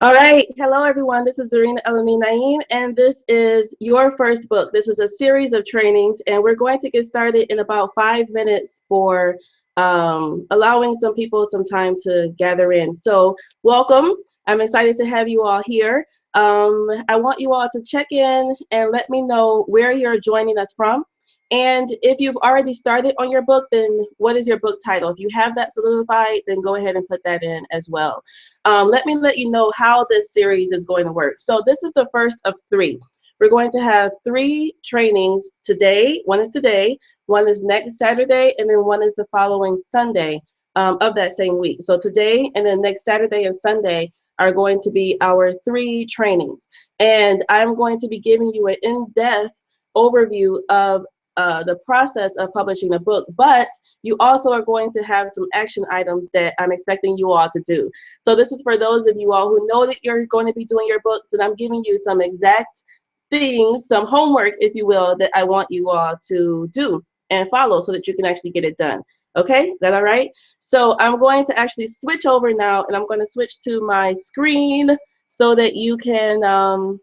All right. Hello, everyone. This is Zarinah El-Amin Naeem, and this is your first book. This is a series of trainings, and we're going to get started in about 5 minutes for allowing some people some time to gather in. So welcome. I'm excited to have you all here. I want you all to check in and let me know where you're joining us from. And if you've already started on your book, then what is your book title? If you have that solidified, then go ahead and put that in as well. Let me let you know how this series is going to work. So this is the first of 3. We're going to have 3 trainings today. One is today, one is next Saturday, and then one is the following Sunday of that same week. So today and then next Saturday and Sunday are going to be our 3 trainings. And I'm going to be giving you an in-depth overview of the process of publishing a book, but you also are going to have some action items that I'm expecting you all to do. So this is for those of you all who know that you're going to be doing your books, and I'm giving you some exact things, some homework, if you will, that I want you all to do and follow so that you can actually get it done. Okay, is that all right? So I'm going to actually switch over now, and I'm going to switch to my screen so that you can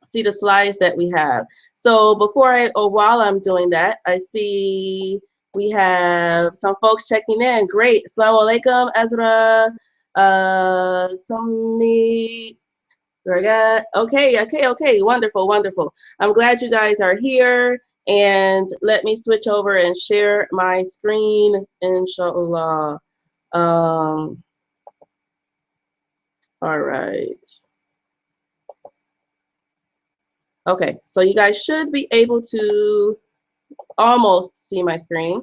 see the slides that we have. So while I'm doing that, I see we have some folks checking in. Great. Assalamu alaikum, Ezra. Sami. Okay. Wonderful, wonderful. I'm glad you guys are here. And let me switch over and share my screen, inshallah. All right. Okay, so you guys should be able to almost see my screen.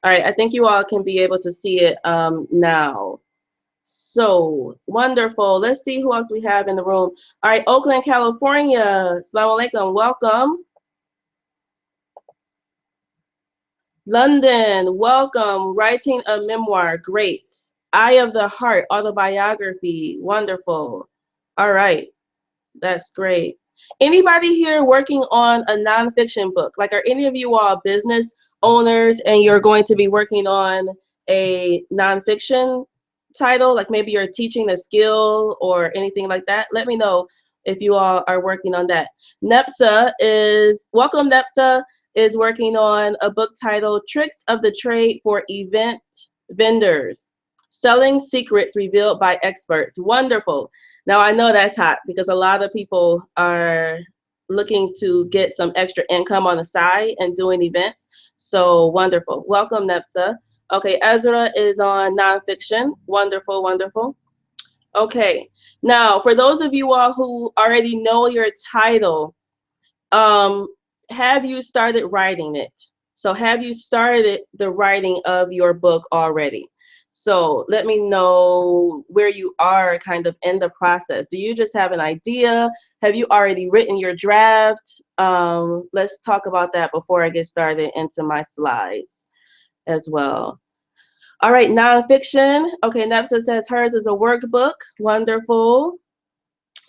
All right, I think you all can be able to see it now. So wonderful. Let's see who else we have in the room. All right, Oakland, California. Assalamu alaikum. Welcome. London, welcome. Writing a memoir. Great. Eye of the Heart, autobiography. Wonderful. All right, that's great. Anybody here working on a nonfiction book? Like, are any of you all business owners and you're going to be working on a nonfiction title? Like maybe you're teaching a skill or anything like that? Let me know if you all are working on that. Welcome Nepsa is working on a book titled Tricks of the Trade for Event Vendors, Selling Secrets Revealed by Experts. Wonderful. Now, I know that's hot because a lot of people are looking to get some extra income on the side and doing events. So wonderful. Welcome, Nepsa. Okay, Ezra is on nonfiction. Wonderful, wonderful. Okay, now for those of you all who already know your title, have you started writing it? So have you started the writing of your book already? So let me know where you are kind of in the process. Do you just have an idea? Have you already written your draft? Let's talk about that before I get started into my slides as well. All right, nonfiction. Okay, Nafsa says hers is a workbook. Wonderful.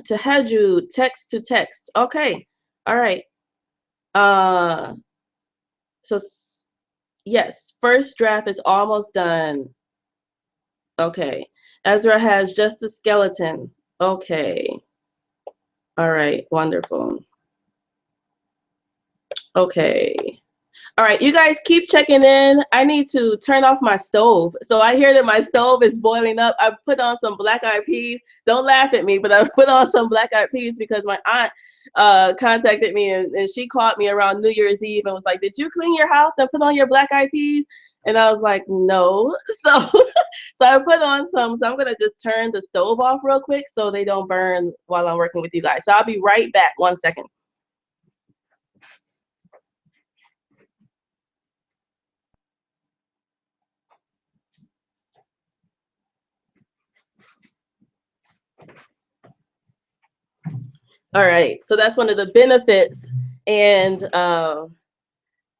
Tahajjud, text to text. Okay, all right. So yes, first draft is almost done. Okay. Ezra has just the skeleton. Okay. All right. Wonderful. Okay. All right, you guys keep checking in. I need to turn off my stove. So I hear that my stove is boiling up. I put on some black eyed peas. Don't laugh at me, but I put on some black eyed peas because my aunt contacted me and she called me around New Year's Eve and was like, "Did you clean your house and put on your black eyed peas?" And I was like, "No." So so I put on some. So I'm gonna just turn the stove off real quick so they don't burn while I'm working with you guys. So I'll be right back. 1 second. All right, so that's one of the benefits and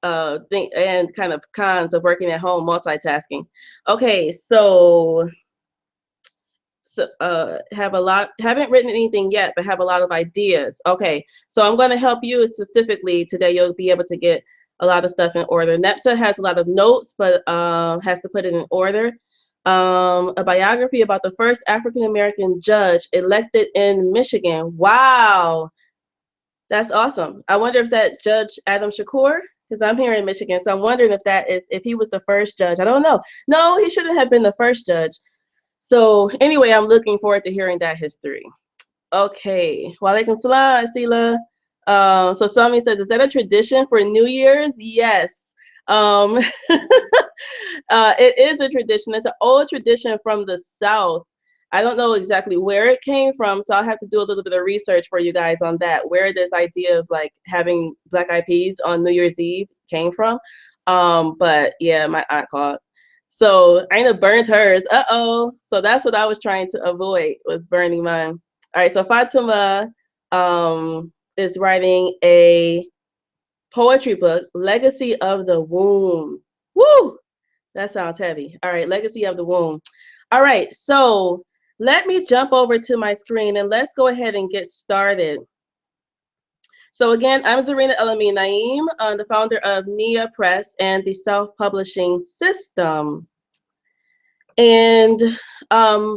and kind of cons of working at home, multitasking. Okay, haven't written anything yet, but have a lot of ideas. Okay, so I'm going to help you specifically today. You'll be able to get a lot of stuff in order. NEPSA has a lot of notes, but has to put it in order. A biography about the first African American judge elected in Michigan. Wow, that's awesome. I wonder if that Judge Adam Shakur, because I'm here in Michigan, so I'm wondering if he was the first judge. I don't know. No, he shouldn't have been the first judge. So anyway, I'm looking forward to hearing that history. Okay. Walaikum salam, Asila. So Sami says, is that a tradition for New Year's? Yes. Um, it is a tradition. It's an old tradition from the South. I don't know exactly where it came from, so I'll have to do a little bit of research for you guys on that, where this idea of like having black eyed peas on New Year's Eve came from. But yeah, my aunt called. So Aina burned hers. Uh-oh. So that's what I was trying to avoid, was burning mine. All right, so Fatima is writing a poetry book, Legacy of the Womb. Woo! That sounds heavy. All right, Legacy of the Womb. All right, so let me jump over to my screen and let's go ahead and get started. So again, I'm Zarinah El-Amin Naeem, the founder of Nia Press and the self-publishing system. And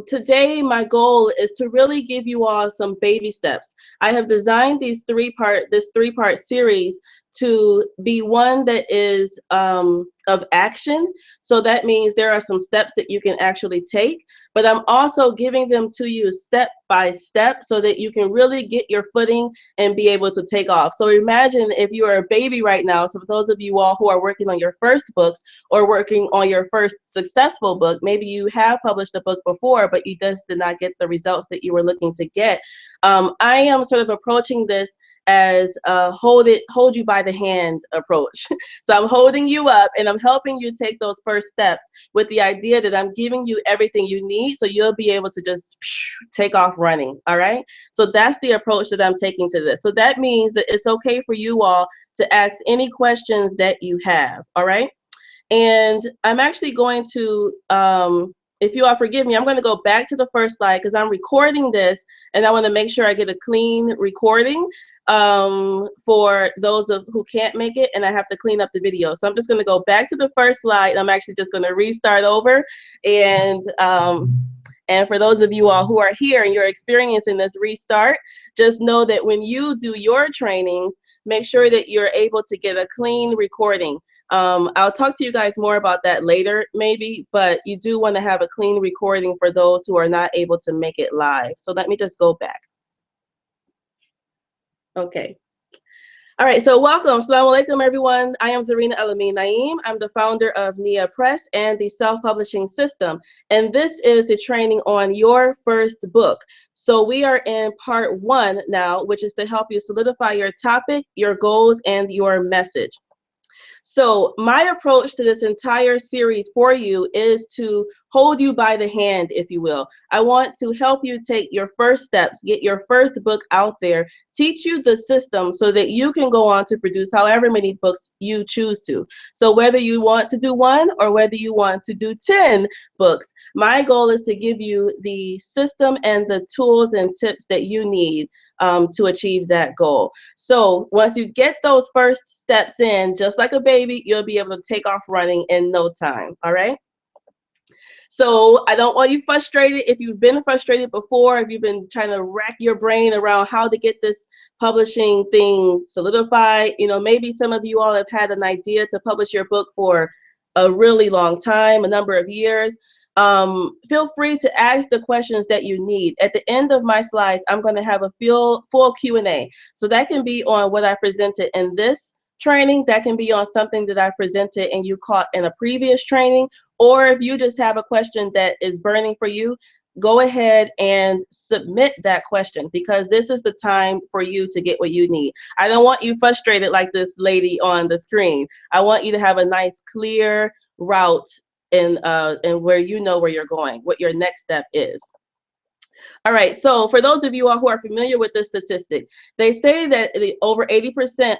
today my goal is to really give you all some baby steps. I have designed this three-part series to be one that is of action. So that means there are some steps that you can actually take, but I'm also giving them to you step by step so that you can really get your footing and be able to take off. So imagine if you are a baby right now. So for those of you all who are working on your first books or working on your first successful book, maybe you have published a book before, but you just did not get the results that you were looking to get. I am sort of approaching this as a hold you by the hand approach. So I'm holding you up and I'm helping you take those first steps with the idea that I'm giving you everything you need so you'll be able to just take off running. All right. So that's the approach that I'm taking to this. So that means that it's okay for you all to ask any questions that you have. All right. And I'm actually going to, if you all forgive me, I'm going to go back to the first slide because I'm recording this and I want to make sure I get a clean recording for those who can't make it, and I have to clean up the video. So I'm just going to go back to the first slide. And I'm actually just going to restart over. And for those of you all who are here and you're experiencing this restart, just know that when you do your trainings, make sure that you're able to get a clean recording. I'll talk to you guys more about that later, maybe, but you do want to have a clean recording for those who are not able to make it live. So let me just go back. Okay. All right, so welcome. Assalamu alaikum, everyone. I am Zarinah El-Amin Naeem. I'm the founder of Nia Press and the self-publishing system. And this is the training on your first book. So we are in part 1 now, which is to help you solidify your topic, your goals, and your message. So my approach to this entire series for you is to hold you by the hand, if you will. I want to help you take your first steps, get your first book out there, teach you the system so that you can go on to produce however many books you choose to. So whether you want to do 1 or whether you want to do 10 books, my goal is to give you the system and the tools and tips that you need to achieve that goal. So once you get those first steps in, just like a baby, you'll be able to take off running in no time. All right. So I don't want you frustrated. If you've been frustrated before, if you've been trying to rack your brain around how to get this publishing thing solidified, maybe some of you all have had an idea to publish your book for a really long time, a number of years. Feel free to ask the questions that you need. At the end of my slides, I'm going to have a full Q&A. So that can be on what I presented in this training, that can be on something that I presented and you caught in a previous training, or if you just have a question that is burning for you, go ahead and submit that question, because this is the time for you to get what you need. I don't want you frustrated like this lady on the screen. I want you to have a nice, clear route and where you know where you're going, what your next step is. All right, so for those of you all who are familiar with this statistic, they say that over 80%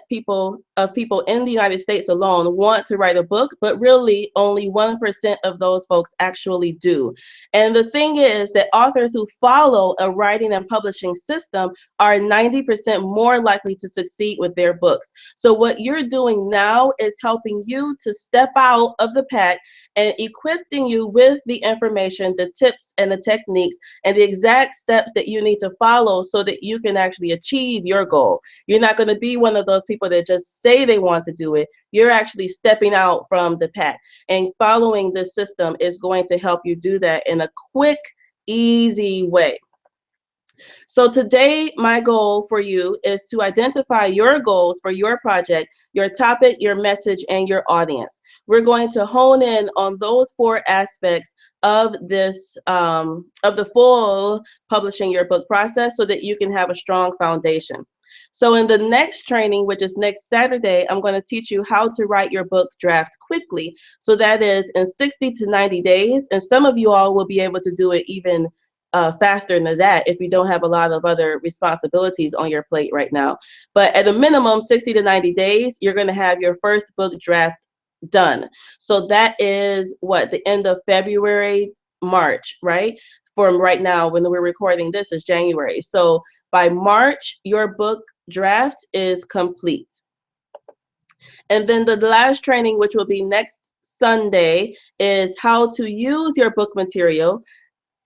of people in the United States alone want to write a book, but really only 1% of those folks actually do. And the thing is that authors who follow a writing and publishing system are 90% more likely to succeed with their books. So what you're doing now is helping you to step out of the pack and equipping you with the information, the tips and the techniques and the exact steps that you need to follow so that you can actually achieve your goal. You're not going to be one of those people that just say they want to do it. You're actually stepping out from the pack, and following this system is going to help you do that in a quick, easy way. So today, my goal for you is to identify your goals for your project, your topic, your message, and your audience. We're going to hone in on those 4 aspects of this, of the full publishing your book process, so that you can have a strong foundation. So in the next training, which is next Saturday, I'm going to teach you how to write your book draft quickly. So that is in 60 to 90 days. And some of you all will be able to do it even faster than that if you don't have a lot of other responsibilities on your plate right now. But at a minimum, 60 to 90 days, you're going to have your first book draft done. So that is what, the end of February, March, right? From right now, when we're recording this, is January. So by March, your book draft is complete. And then the last training, which will be next Sunday, is how to use your book material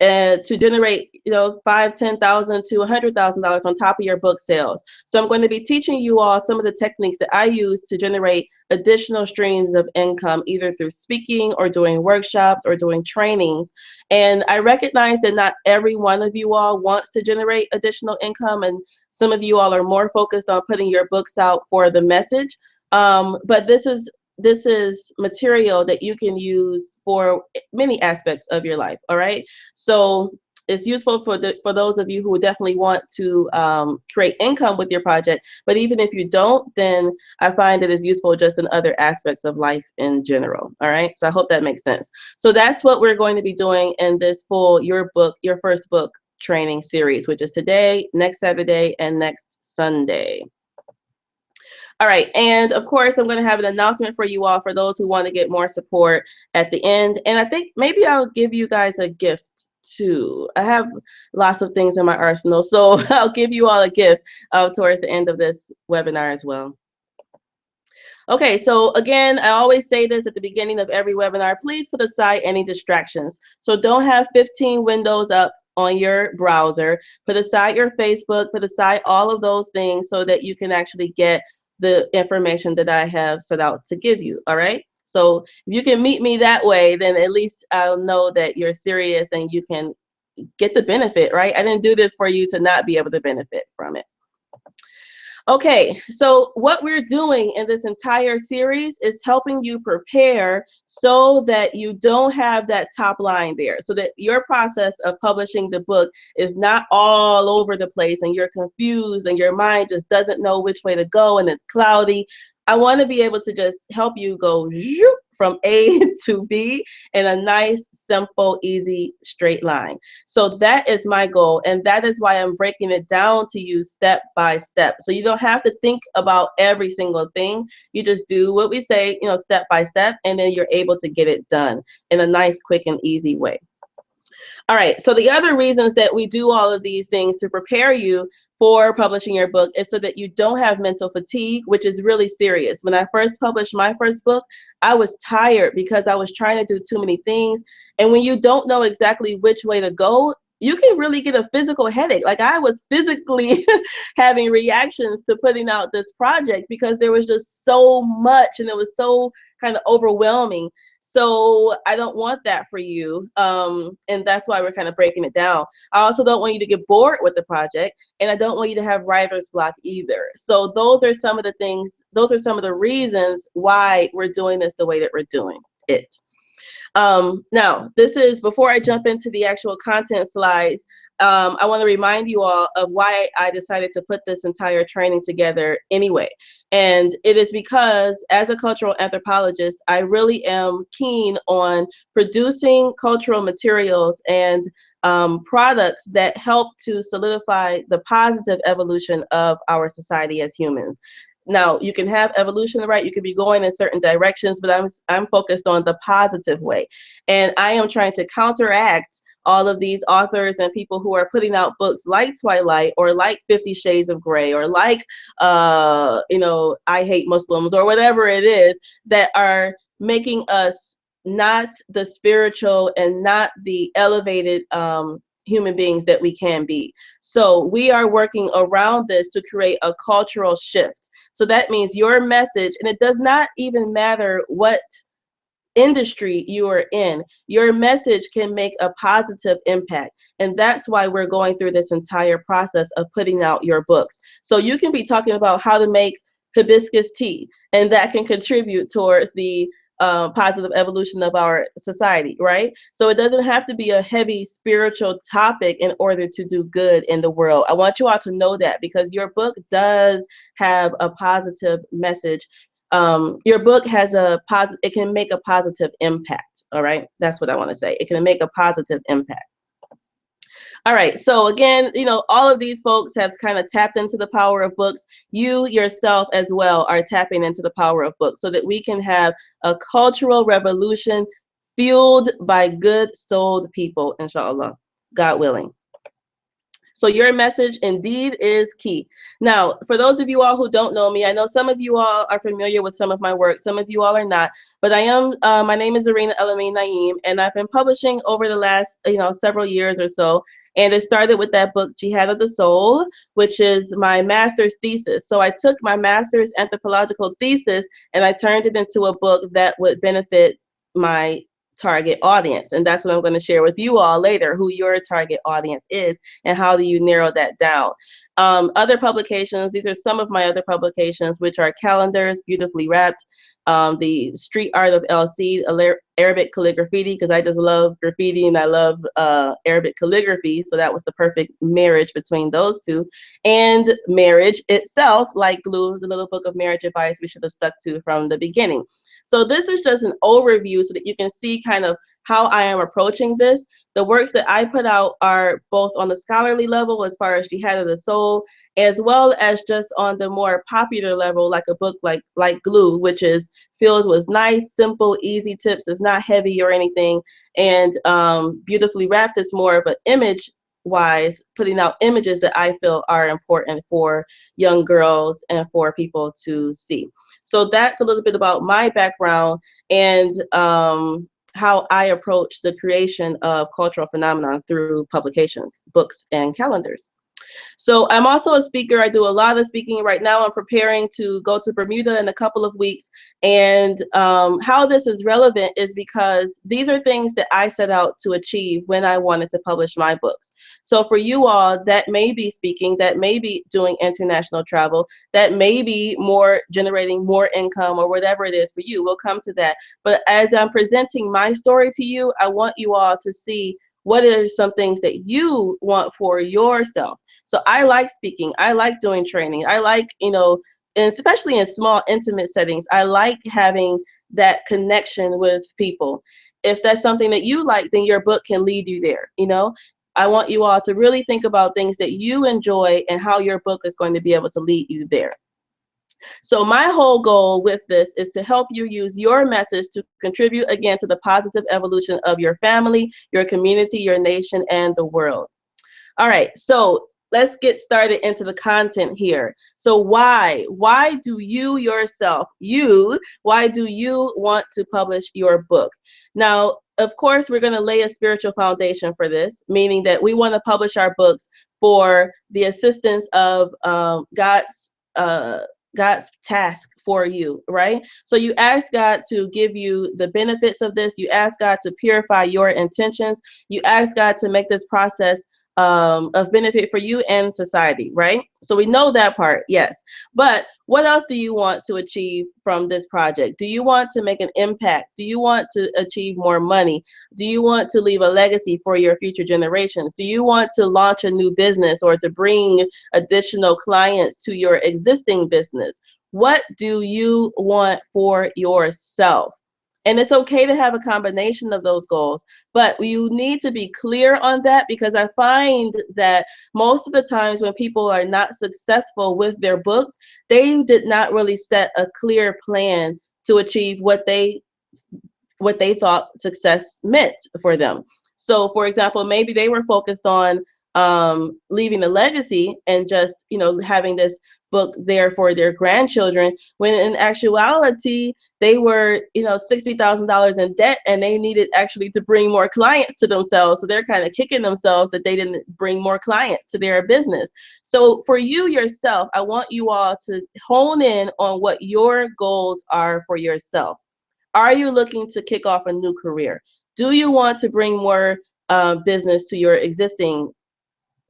to generate, $5,000, $10,000 to $100,000 on top of your book sales. So I'm going to be teaching you all some of the techniques that I use to generate additional streams of income, either through speaking or doing workshops or doing trainings. And I recognize that not every one of you all wants to generate additional income, and some of you all are more focused on putting your books out for the message. But this is material that you can use for many aspects of your life. All right, so it's useful for those of you who definitely want to create income with your project. But even if you don't, then I find it is useful just in other aspects of life in general. All right, so I hope that makes sense. So that's what we're going to be doing in this full your first book training series, which is today, next Saturday, and next Sunday. All right, and of course, I'm going to have an announcement for you all for those who want to get more support at the end. And I think maybe I'll give you guys a gift too. I have lots of things in my arsenal, so I'll give you all a gift towards the end of this webinar as well. Okay, so again, I always say this at the beginning of every webinar, please put aside any distractions. So don't have 15 windows up on your browser. Put aside your Facebook, put aside all of those things so that you can actually get the information that I have set out to give you. All right, so if you can meet me that way, then at least I'll know that you're serious and you can get the benefit, right? I didn't do this for you to not be able to benefit from it. Okay, so what we're doing in this entire series is helping you prepare so that you don't have that top line there, so that your process of publishing the book is not all over the place and you're confused and your mind just doesn't know which way to go and it's cloudy. I want to be able to just help you go from A to B in a nice, simple, easy, straight line. So that is my goal, and that is why I'm breaking it down to you step by step. So you don't have to think about every single thing. You just do what we say, step by step, and then you're able to get it done in a nice, quick, and easy way. All right, so the other reasons that we do all of these things to prepare you for publishing your book is so that you don't have mental fatigue, which is really serious. When I first published my first book, I was tired because I was trying to do too many things. And when you don't know exactly which way to go, you can really get a physical headache. Like I was physically having reactions to putting out this project because there was just so much and it was so kind of overwhelming. So I don't want that for you. And that's why we're kind of breaking it down. I also don't want you to get bored with the project, and I don't want you to have writer's block either. So those are some of the things, those are some of the reasons why we're doing this the way that we're doing it. Now, this is, before I jump into the actual content slides, I want to remind you all of why I decided to put this entire training together anyway. And it is because as a cultural anthropologist, I really am keen on producing cultural materials and products that help to solidify the positive evolution of our society as humans. Now, you can have evolution, right? You could be going in certain directions, but I'm focused on the positive way. And I am trying to counteract all of these authors and people who are putting out books like Twilight or like 50 Shades of Grey or like, you know, I Hate Muslims or whatever it is, that are making us not the spiritual and not the elevated human beings that we can be. So we are working around this to create a cultural shift. So that means your message, and it does not even matter what industry you are in, your message can make a positive impact. And that's why we're going through this entire process of putting out your books. So you can be talking about how to make hibiscus tea, and that can contribute towards the positive evolution of our society, right? So it doesn't have to be a heavy spiritual topic in order to do good in the world. I want you all to know that, because your book does have a positive message. Your book has a positive, it can make a positive impact. All right, that's what I want to say. It can make a positive impact. All right, so again, you know, all of these folks have kind of tapped into the power of books. You yourself as well are tapping into the power of books so that we can have a cultural revolution fueled by good-souled people, inshallah, God willing. So your message indeed is key. Now, for those of you all who don't know me, I know some of you all are familiar with some of my work. Some of you all are not, but I am, my name is Zarinah El-Amin Naeem, and I've been publishing over the last, several years or so. And it started with that book, Jihad of the Soul, which is my master's thesis. So I took my master's anthropological thesis and I turned it into a book that would benefit my target audience. And that's what I'm going to share with you all later, who your target audience is and how do you narrow that down. Other publications, these are some of my other publications, which are calendars, beautifully wrapped, the Street Art of LC, Arabic calligraphy, because I just love graffiti and I love Arabic calligraphy. So that was the perfect marriage between those two. And marriage itself, like glue, the little book of marriage advice we should have stuck to from the beginning. So this is just an overview so that you can see kind of how I am approaching this. The works that I put out are both on the scholarly level as far as Jihad of the Soul, as well as just on the more popular level, like a book like Glue, which is filled with nice, simple, easy tips. It's not heavy or anything. And beautifully wrapped is more of an image wise, putting out images that I feel are important for young girls and for people to see. So that's a little bit about my background and how I approach the creation of cultural phenomenon through publications, books, and calendars. So I'm also a speaker. I do a lot of speaking right now. I'm preparing to go to Bermuda in a couple of weeks. And how this is relevant is because these are things that I set out to achieve when I wanted to publish my books. So for you all, that may be speaking, that may be doing international travel, that may be more generating more income or whatever it is for you. We'll come to that. But as I'm presenting my story to you, I want you all to see what are some things that you want for yourself. So I like speaking. I like doing training. I like, and especially in small, intimate settings, I like having that connection with people. If that's something that you like, then your book can lead you there. I want you all to really think about things that you enjoy and how your book is going to be able to lead you there. So my whole goal with this is to help you use your message to contribute again to the positive evolution of your family, your community, your nation, and the world. All right, so let's get started into the content here. So why do you yourself, why do you want to publish your book? Now, of course, we're going to lay a spiritual foundation for this, meaning that we want to publish our books for the assistance of God's task for you, right? So you ask God to give you the benefits of this. You ask God to purify your intentions. You ask God to make this process of benefit for you and society, right? So we know that part, yes. But what else do you want to achieve from this project? Do you want to make an impact? Do you want to achieve more money? Do you want to leave a legacy for your future generations? Do you want to launch a new business or to bring additional clients to your existing business? What do you want for yourself? And it's okay to have a combination of those goals, but you need to be clear on that, because I find that most of the times when people are not successful with their books, they did not really set a clear plan to achieve what they thought success meant for them. So, for example, maybe they were focused on leaving a legacy and just, having this book there for their grandchildren, when in actuality, they were, $60,000 in debt, and they needed actually to bring more clients to themselves. So they're kind of kicking themselves that they didn't bring more clients to their business. So for you yourself, I want you all to hone in on what your goals are for yourself. Are you looking to kick off a new career? Do you want to bring more business to your existing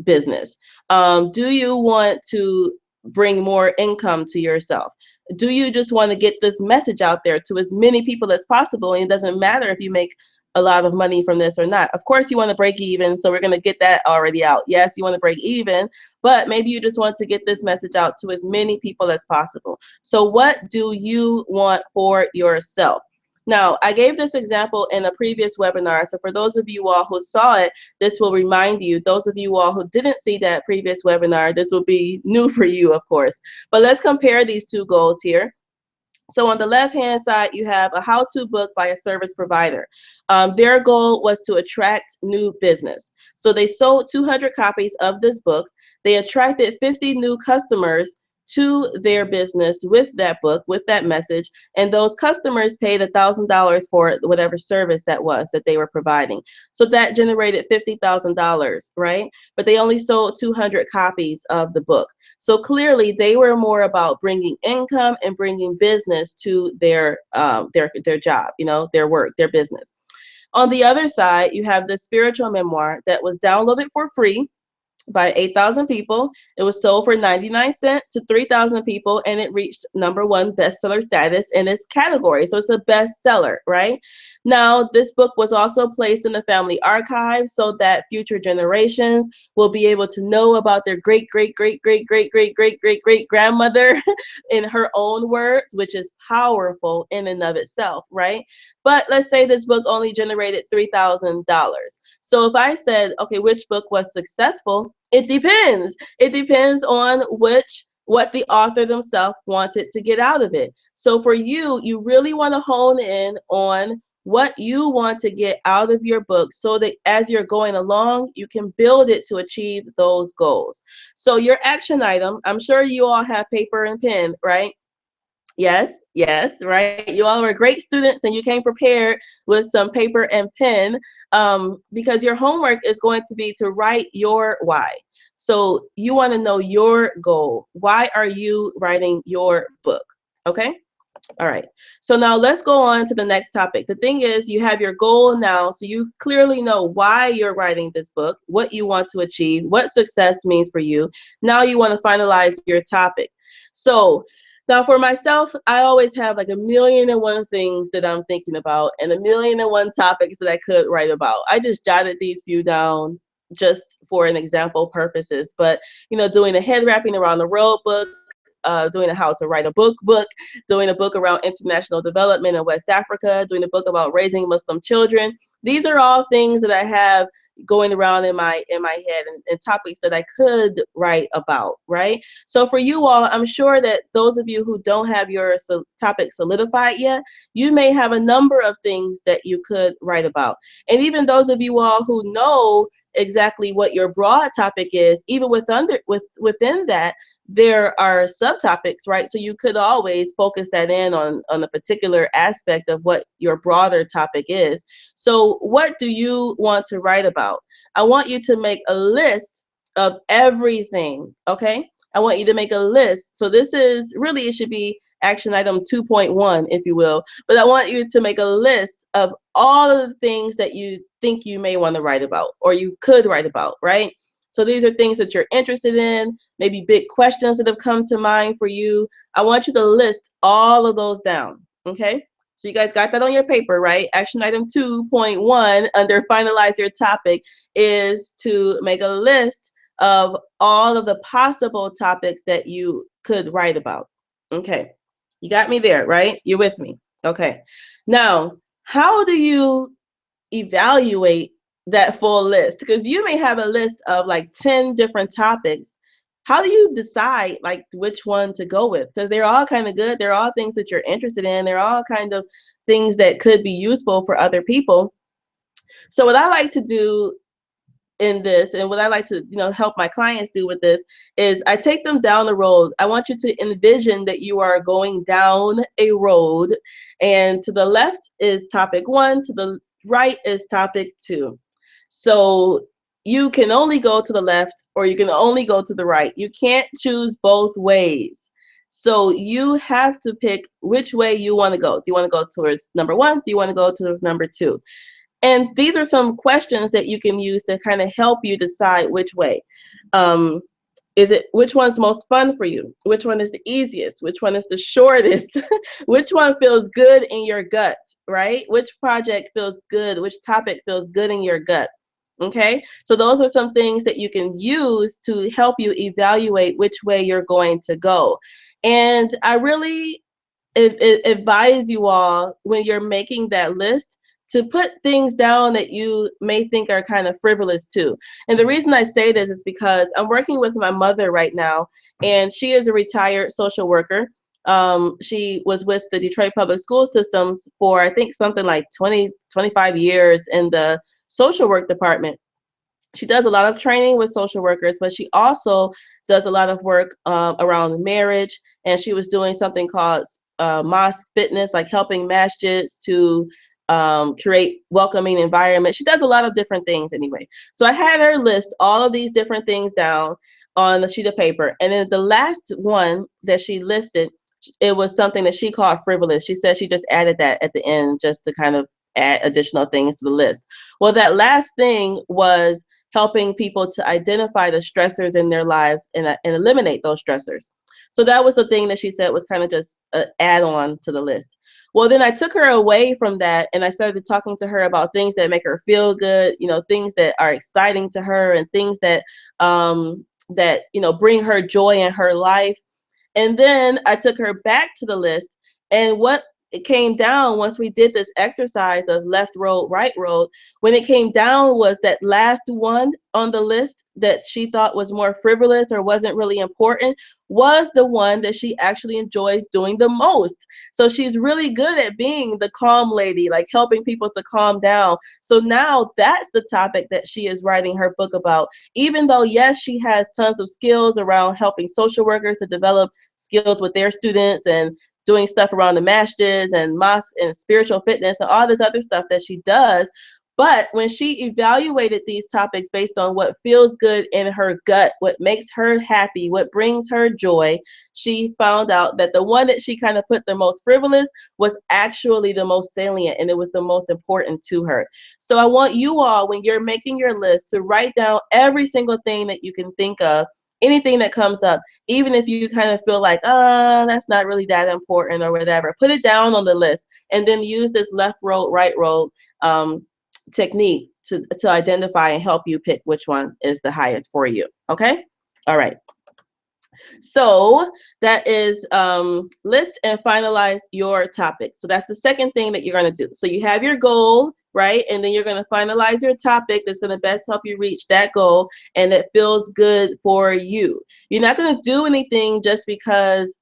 business? Do you want to bring more income to yourself? Do you just want to get this message out there to as many people as possible? And it doesn't matter if you make a lot of money from this or not. Of course, you want to break even. So we're going to get that already out. Yes, you want to break even, but maybe you just want to get this message out to as many people as possible. So what do you want for yourself? Now, I gave this example in a previous webinar. So for those of you all who saw it, this will remind you. Those of you all who didn't see that previous webinar, this will be new for you, of course. But let's compare these two goals here. So on the left-hand side, you have a how-to book by a service provider. Their goal was to attract new business. So they sold 200 copies of this book. They attracted 50 new customers to their business with that book, with that message, and those customers paid $1,000 for whatever service that was that they were providing. So that generated $50,000, right? But they only sold 200 copies of the book. So clearly, they were more about bringing income and bringing business to their job, their work, their business. On the other side, you have the spiritual memoir that was downloaded for free by 8,000 people. It was sold for 99 cents to 3,000 people, and it reached #1 bestseller status in its category. So it's a bestseller, right? Now, this book was also placed in the family archive so that future generations will be able to know about their great, great, great, great, great, great, great, great, great grandmother in her own words, which is powerful in and of itself, right? But let's say this book only generated $3,000. So if I said, okay, which book was successful? It depends. It depends on what the author themselves wanted to get out of it. So for you, you really want to hone in on what you want to get out of your book so that as you're going along, you can build it to achieve those goals. So your action item, I'm sure you all have paper and pen, right? Yes, yes, right. You all were great students and you came prepared with some paper and pen, because your homework is going to be to write your why. So you want to know your goal. Why are you writing your book? Okay. All right. So now let's go on to the next topic. The thing is, you have your goal now, so you clearly know why you're writing this book, what you want to achieve, what success means for you. Now you want to finalize your topic. So now for myself, I always have like 1,000,001 things that I'm thinking about and 1,000,001 topics that I could write about. I just jotted these few down just for an example purposes. But, doing a head wrapping around the world book, doing a how to write a book, doing a book around international development in West Africa, doing a book about raising Muslim children. These are all things that I have going around in my head, and topics that I could write about, right? So for you all, I'm sure that those of you who don't have your topic solidified yet, you may have a number of things that you could write about. And even those of you all who know exactly what your broad topic is, even within that, there are subtopics, right? So you could always focus that in on a particular aspect of what your broader topic is. So what do you want to write about? I want you to make a list of everything, okay? I want you to make a list. So this is really, it should be action item 2.1, if you will. But I want you to make a list of all of the things that you think you may want to write about or you could write about, right? So these are things that you're interested in, maybe big questions that have come to mind for you. I want you to list all of those down, okay? So you guys got that on your paper, right? Action item 2.1 under finalize your topic is to make a list of all of the possible topics that you could write about. Okay, you got me there, right? You're with me. Okay. Now, how do you evaluate that full list? Because you may have a list of like 10 different topics. How do you decide like which one to go with? Because they're all kind of good. They're all things that you're interested in. They're all kind of things that could be useful for other people. So what I like to do in this, and what I like to help my clients do with this, is I take them down the road. I want you to envision that you are going down a road, and to the left is topic 1, to the right is topic 2. So you can only go to the left or you can only go to the right. You can't choose both ways. So you have to pick which way you want to go. Do you want to go towards number 1? Do you want to go towards number 2? And these are some questions that you can use to kind of help you decide which way. Which one's most fun for you? Which one is the easiest? Which one is the shortest? Which one feels good in your gut, right? Which project feels good? Which topic feels good in your gut? Okay, so those are some things that you can use to help you evaluate which way you're going to go. And I really advise you all, when you're making that list, to put things down that you may think are kind of frivolous too. And the reason I say this is because I'm working with my mother right now, and she is a retired social worker. She was with the Detroit Public School Systems for, I think, something like 25 years in the social work department. She does a lot of training with social workers, but she also does a lot of work around marriage. And she was doing something called mosque fitness, like helping masjids to create welcoming environment. She does a lot of different things anyway. So I had her list all of these different things down on a sheet of paper. And then the last one that she listed, it was something that she called frivolous. She said she just added that at the end just to kind of add additional things to the list. Well, that last thing was helping people to identify the stressors in their lives and eliminate those stressors. So that was the thing that she said was kind of just an add-on to the list. Well, then I took her away from that, and I started talking to her about things that make her feel good, things that are exciting to her, and things that bring her joy in her life. And then I took her back to the list, and what it came down once we did this exercise of left road, right road, when it came down was that last one on the list that she thought was more frivolous or wasn't really important was the one that she actually enjoys doing the most. So she's really good at being the calm lady, like helping people to calm down. So now that's the topic that she is writing her book about. Even though, yes, she has tons of skills around helping social workers to develop skills with their students and doing stuff around the masjids and mosques and spiritual fitness and all this other stuff that she does. But when she evaluated these topics based on what feels good in her gut, what makes her happy, what brings her joy, she found out that the one that she kind of put the most frivolous was actually the most salient, and it was the most important to her. So I want you all, when you're making your list, to write down every single thing that you can think of, anything that comes up, even if you kind of feel like, that's not really that important or whatever, put it down on the list, and then use this left road, right road technique to identify and help you pick which one is the highest for you. Okay? All right. So that is list and finalize your topic. So that's the second thing that you're going to do. So you have your goal, right? And then you're going to finalize your topic that's going to best help you reach that goal and that feels good for you. You're not going to do anything just because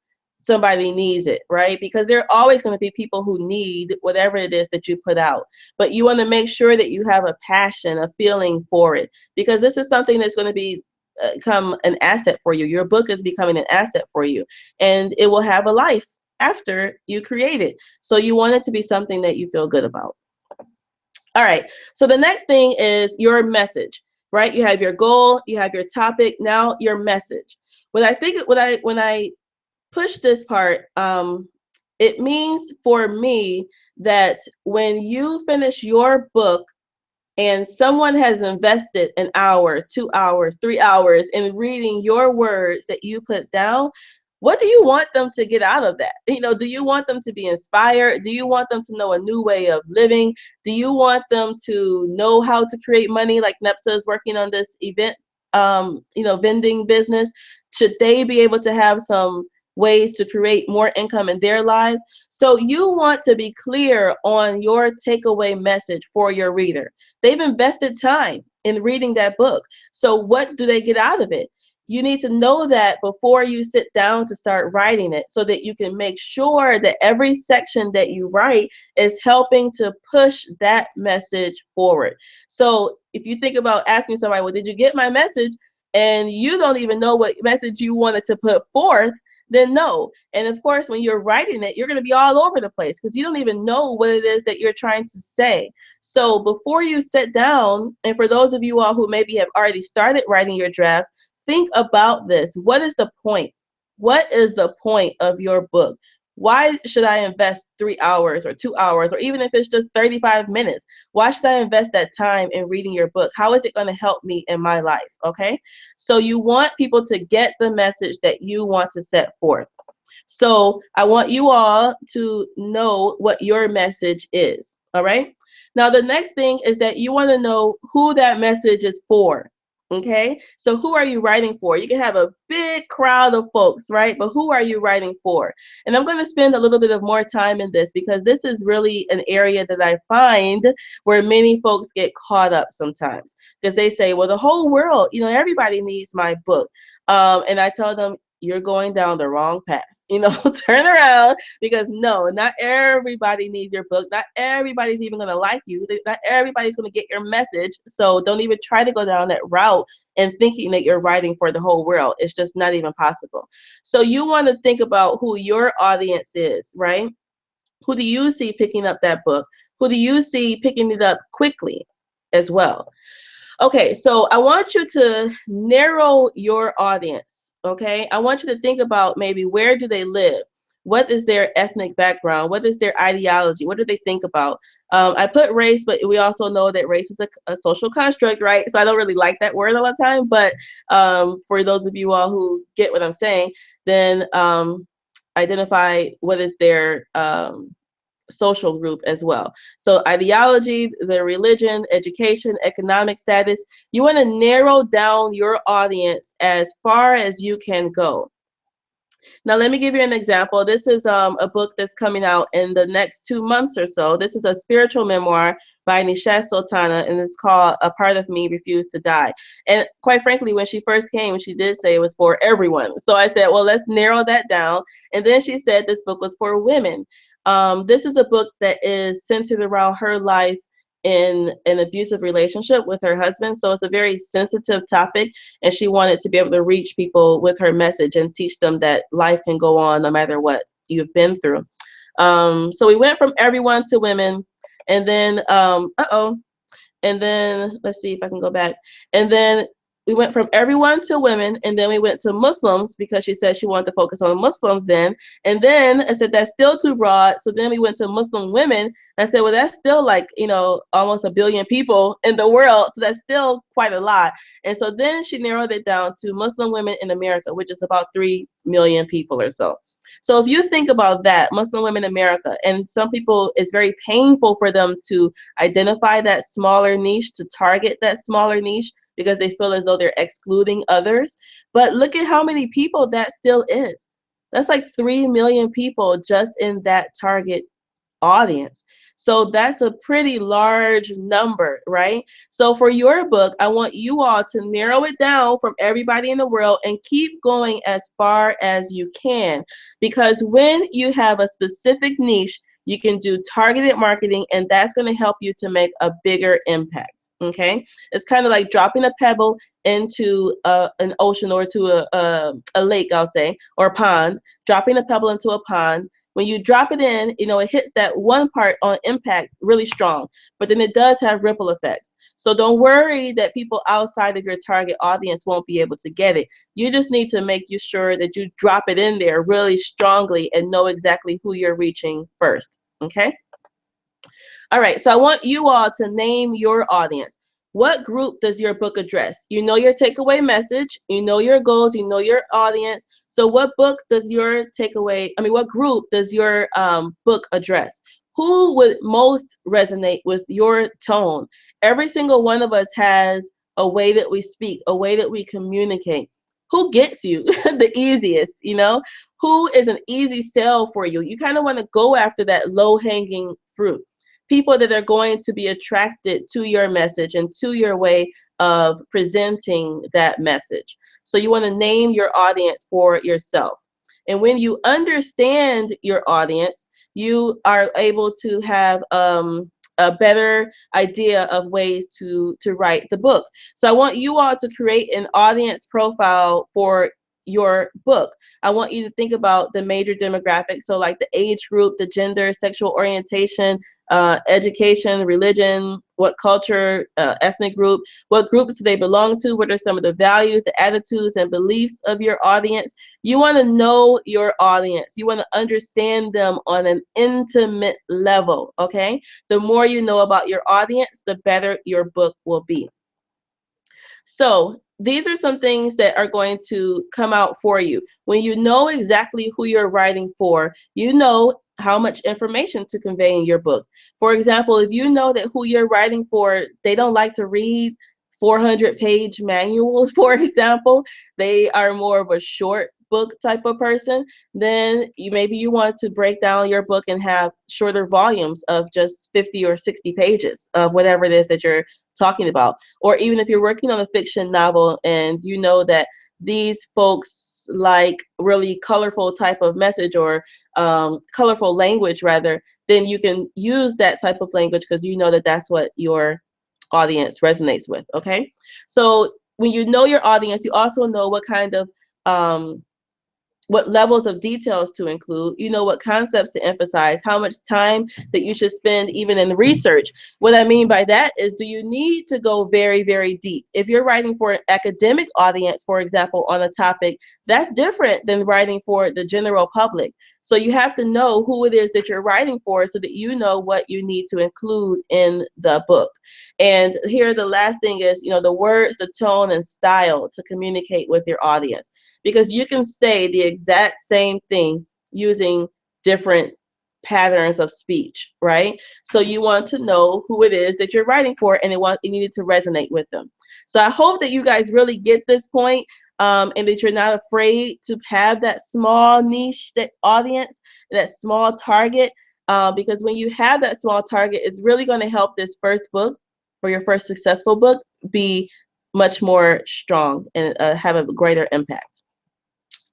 somebody needs it, right? Because there are always going to be people who need whatever it is that you put out. But you want to make sure that you have a passion, a feeling for it, because this is something that's going to be become an asset for you. Your book is becoming an asset for you, and it will have a life after you create it. So you want it to be something that you feel good about. All right. So the next thing is your message, right? You have your goal, you have your topic, now your message. When I push this part, it means for me that when you finish your book and someone has invested an hour, 2 hours, 3 hours in reading your words that you put down, what do you want them to get out of that? Do you want them to be inspired? Do you want them to know a new way of living? Do you want them to know how to create money, like Nepsa is working on this event, vending business? Should they be able to have some ways to create more income in their lives? So you want to be clear on your takeaway message for your reader. They've invested time in reading that book. So what do they get out of it? You need to know that before you sit down to start writing it, so that you can make sure that every section that you write is helping to push that message forward. So if you think about asking somebody, well, did you get my message? And you don't even know what message you wanted to put forth, then no. And of course, when you're writing it, you're going to be all over the place because you don't even know what it is that you're trying to say. So before you sit down, and for those of you all who maybe have already started writing your drafts, think about this. What is the point? What is the point of your book? Why should I invest 3 hours or 2 hours, or even if it's just 35 minutes? Why should I invest that time in reading your book? How is it going to help me in my life? Okay. So you want people to get the message that you want to set forth. So I want you all to know what your message is. All right. Now, the next thing is that you want to know who that message is for. Okay, so who are you writing for? You can have a big crowd of folks, right? But who are you writing for? And I'm going to spend a little bit of more time in this because this is really an area that I find where many folks get caught up sometimes, because they say, well, the whole world, everybody needs my book. And I tell them, you're going down the wrong path. Turn around, because no, not everybody needs your book. Not everybody's even going to like you. Not everybody's going to get your message. So don't even try to go down that route and thinking that you're writing for the whole world. It's just not even possible. So you want to think about who your audience is, right? Who do you see picking up that book? Who do you see picking it up quickly as well? Okay, so I want you to narrow your audience, okay? I want you to think about maybe where do they live? What is their ethnic background? What is their ideology? What do they think about? I put race, but we also know that race is a social construct, right? So I don't really like that word a lot of time, but for those of you all who get what I'm saying, then identify what is their social group as well. So ideology, the religion, education, economic status, you want to narrow down your audience as far as you can go. Now, let me give you an example. This is a book that's coming out in the next 2 months or so. This is a spiritual memoir by Nishat Sultana, and it's called A Part of Me Refused to Die. And quite frankly, when she first came, she did say it was for everyone. So I said, well, let's narrow that down. And then she said this book was for women. This is a book that is centered around her life in an abusive relationship with her husband. So it's a very sensitive topic, and she wanted to be able to reach people with her message and teach them that life can go on no matter what you've been through. So we went from everyone to women, and then and then let's see if I can go back. And then we went from everyone to women, and then we went to Muslims because she said she wanted to focus on Muslims then. And then I said, that's still too broad. So then we went to Muslim women. I said, well, that's still like, almost 1 billion people in the world. So that's still quite a lot. And so then she narrowed it down to Muslim women in America, which is about 3 million people or so. So if you think about that, Muslim women in America, and some people, it's very painful for them to identify that smaller niche, to target that smaller niche, because they feel as though they're excluding others. But look at how many people that still is. That's like 3 million people just in that target audience. So that's a pretty large number, right? So for your book, I want you all to narrow it down from everybody in the world and keep going as far as you can. Because when you have a specific niche, you can do targeted marketing, and that's going to help you to make a bigger impact. Okay, it's kind of like dropping a pebble into an ocean or to a lake, I'll say, or a pond. Dropping a pebble into a pond, when you drop it in, it hits that one part on impact really strong, but then it does have ripple effects. So don't worry that people outside of your target audience won't be able to get it. You just need to make you sure that you drop it in there really strongly and know exactly who you're reaching first. Okay? All right, so I want you all to name your audience. What group does your book address? You know your takeaway message, you know your goals, you know your audience. So what book does your what group does your book address? Who would most resonate with your tone? Every single one of us has a way that we speak, a way that we communicate. Who gets you the easiest, Who is an easy sell for you? You kind of want to go after that low-hanging fruit, people that are going to be attracted to your message and to your way of presenting that message. So you want to name your audience for yourself. And when you understand your audience, you are able to have a better idea of ways to write the book. So I want you all to create an audience profile for your book. I want you to think about the major demographics, so like the age group, the gender, sexual orientation, education, religion, what culture, ethnic group, what groups do they belong to, what are some of the values, the attitudes, and beliefs of your audience. You want to know your audience. You want to understand them on an intimate level, okay? The more you know about your audience, the better your book will be. So these are some things that are going to come out for you. When you know exactly who you're writing for, you know how much information to convey in your book. For example, if you know that who you're writing for, they don't like to read 400-page manuals, for example, they are more of a short book type of person, then maybe you want to break down your book and have shorter volumes of just 50 or 60 pages of whatever it is that you're talking about. Or even if you're working on a fiction novel and you know that these folks like really colorful type of message, or colorful language rather, then you can use that type of language because you know that that's what your audience resonates with. Okay, so when you know your audience, you also know what kind of what levels of details to include, what concepts to emphasize, how much time that you should spend even in research. What I mean by that is, do you need to go very, very deep? If you're writing for an academic audience, for example, on a topic, that's different than writing for the general public. So you have to know who it is that you're writing for so that you know what you need to include in the book. And here, the last thing is, the words, the tone, and style to communicate with your audience, because you can say the exact same thing using different patterns of speech, right? So you want to know who it is that you're writing for, and you need to resonate with them. So I hope that you guys really get this point, and that you're not afraid to have that small niche, that audience, that small target, because when you have that small target, it's really going to help this first book, or your first successful book, be much more strong and have a greater impact.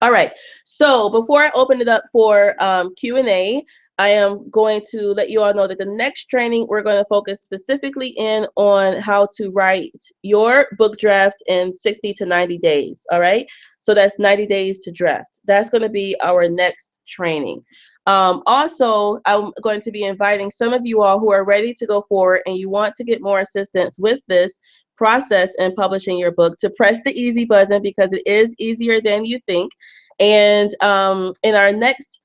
All right, so before I open it up for Q&A, I am going to let you all know that the next training, we're going to focus specifically in on how to write your book draft in 60 to 90 days, all right? So that's 90 days to draft. That's going to be our next training. Also, I'm going to be inviting some of you all who are ready to go forward and you want to get more assistance with this process in publishing your book, to press the easy button, because it is easier than you think. And in our next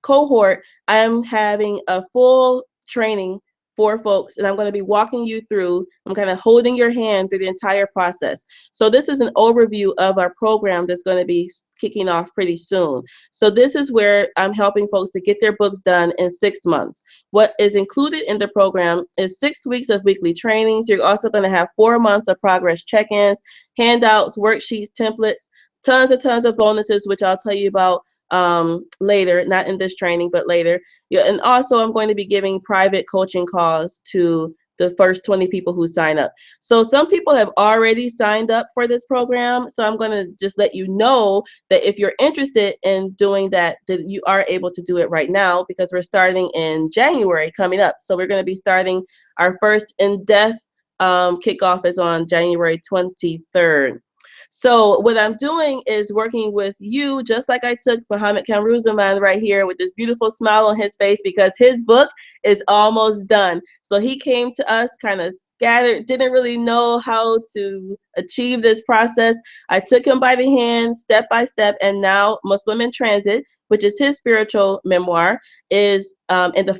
cohort, I'm having a full training for folks, and I'm going to be walking you through, I'm kind of holding your hand through the entire process. So this is an overview of our program that's going to be kicking off pretty soon. So this is where I'm helping folks to get their books done in 6 months. What is included in the program is 6 weeks of weekly trainings. You're also going to have 4 months of progress check-ins, handouts, worksheets, templates, tons and tons of bonuses, which I'll tell you about later, not in this training, but later. Yeah, and also I'm going to be giving private coaching calls to the first 20 people who sign up. So some people have already signed up for this program. So I'm going to just let you know that if you're interested in doing that, that you are able to do it right now, because we're starting in January coming up. So we're going to be starting our first in-depth kickoff is on January 23rd. So what I'm doing is working with you, just like I took Muhammad Kamruzaman right here with this beautiful smile on his face, because his book is almost done. So he came to us kind of scattered, didn't really know how to achieve this process. I took him by the hand, step by step, and now Muslim in Transit, which is his spiritual memoir, is in the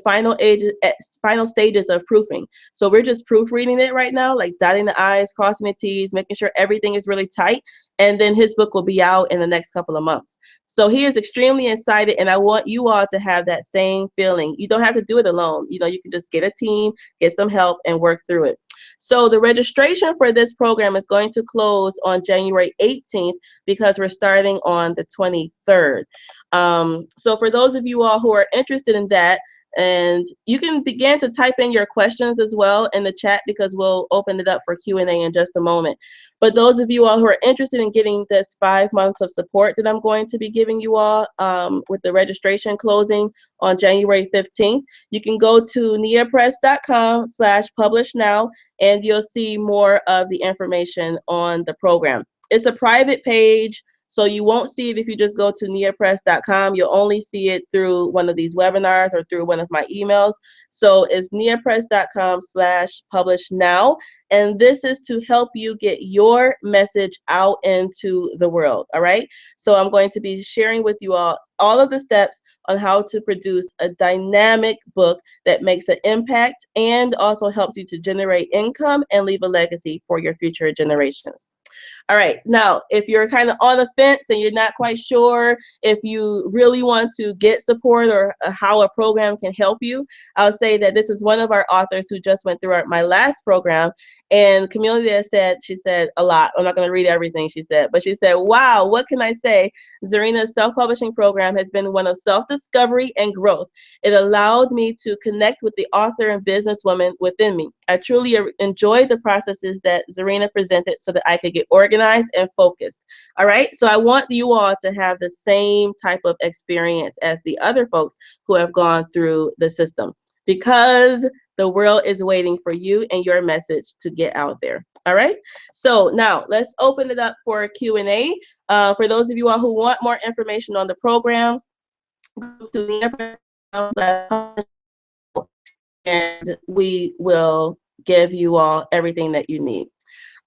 final stages of proofing. So we're just proofreading it right now, like dotting the I's, crossing the T's, making sure everything is really tight. And then his book will be out in the next couple of months. So he is extremely excited, and I want you all to have that same feeling. You don't have to do it alone. You know, you can just get a team, get some help, and work through it. So the registration for this program is going to close on January 18th because we're starting on the 23rd. So for those of you all who are interested in that, and you can begin to type in your questions as well in the chat, because we'll open it up for Q&A in just a moment. But those of you all who are interested in getting this 5 months of support that I'm going to be giving you all with the registration closing on January 15th, you can go to niapress.com/publish now, and you'll see more of the information on the program. It's a private page, so you won't see it if you just go to niapress.com. You'll only see it through one of these webinars or through one of my emails. So it's niapress.com/publish now. And this is to help you get your message out into the world. All right. So I'm going to be sharing with you all of the steps on how to produce a dynamic book that makes an impact and also helps you to generate income and leave a legacy for your future generations. All right, now, if you're kind of on the fence and you're not quite sure if you really want to get support or how a program can help you, I'll say that this is one of our authors who just went through my last program, and Community has said, she said a lot. I'm not going to read everything she said, but she said, wow, what can I say? Zarinah's self-publishing program has been one of self-discovery and growth. It allowed me to connect with the author and businesswoman within me. I truly enjoyed the processes that Zarinah presented so that I could get organized and focused. All right, so I want you all to have the same type of experience as the other folks who have gone through the system, because the world is waiting for you and your message to get out there. All right, so now let's open it up for a Q&A. For those of you all who want more information on the program, go to the and we will give you all everything that you need.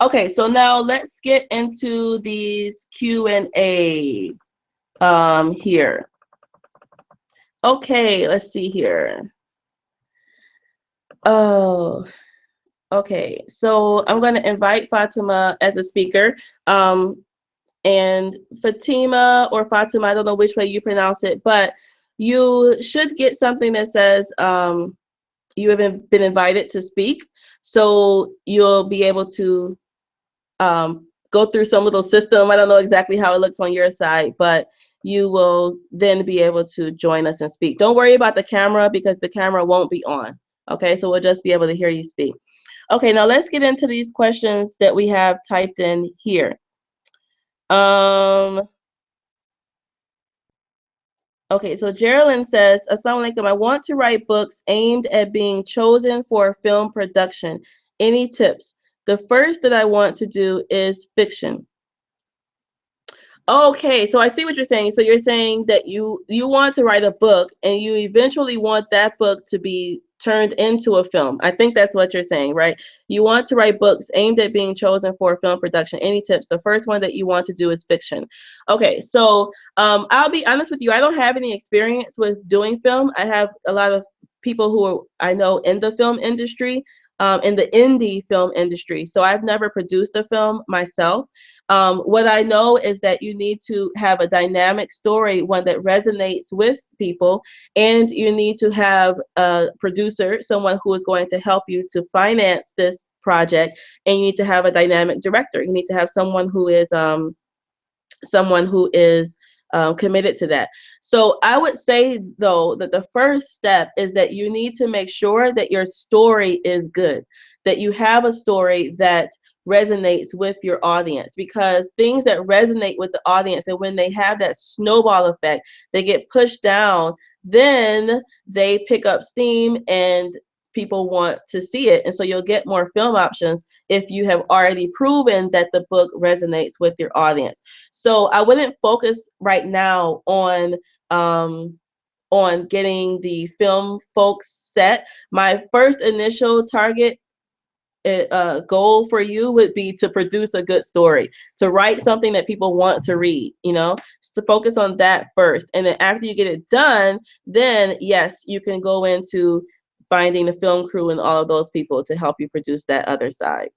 Okay, so now let's get into these Q&A here. Okay, let's see here. Oh, okay. So I'm going to invite Fatima as a speaker. And Fatima or Fatima, I don't know which way you pronounce it, but you should get something that says you have been invited to speak. So you'll be able to go through some little system. I don't know exactly how it looks on your side, but you will then be able to join us and speak. Don't worry about the camera, because the camera won't be on. Okay, so we'll just be able to hear you speak. Okay, now let's get into these questions that we have typed in here. Okay, so Geraldine says, Assalamu alaikum, I want to write books aimed at being chosen for film production. Any tips? The first that I want to do is fiction. Okay, so I see what you're saying. So you're saying that you want to write a book and you eventually want that book to be turned into a film. I think that's what you're saying, right? You want to write books aimed at being chosen for film production. Any tips? The first one that you want to do is fiction. Okay, so I'll be honest with you. I don't have any experience with doing film. I have a lot of people who I know in the film industry, in the indie film industry. So I've never produced a film myself. What I know is that you need to have a dynamic story, one that resonates with people, and you need to have a producer, someone who is going to help you to finance this project, and you need to have a dynamic director. You need to have someone who is committed to that. So I would say, though, that the first step is that you need to make sure that your story is good, that you have a story that resonates with your audience, because things that resonate with the audience, and when they have that snowball effect, they get pushed down, then they pick up steam and people want to see it. And so you'll get more film options if you have already proven that the book resonates with your audience. So I wouldn't focus right now on getting the film folks set. My first initial target goal for you would be to produce a good story, to write something that people want to read, to focus on that first. And then after you get it done, then yes, you can go into finding the film crew and all of those people to help you produce that other side.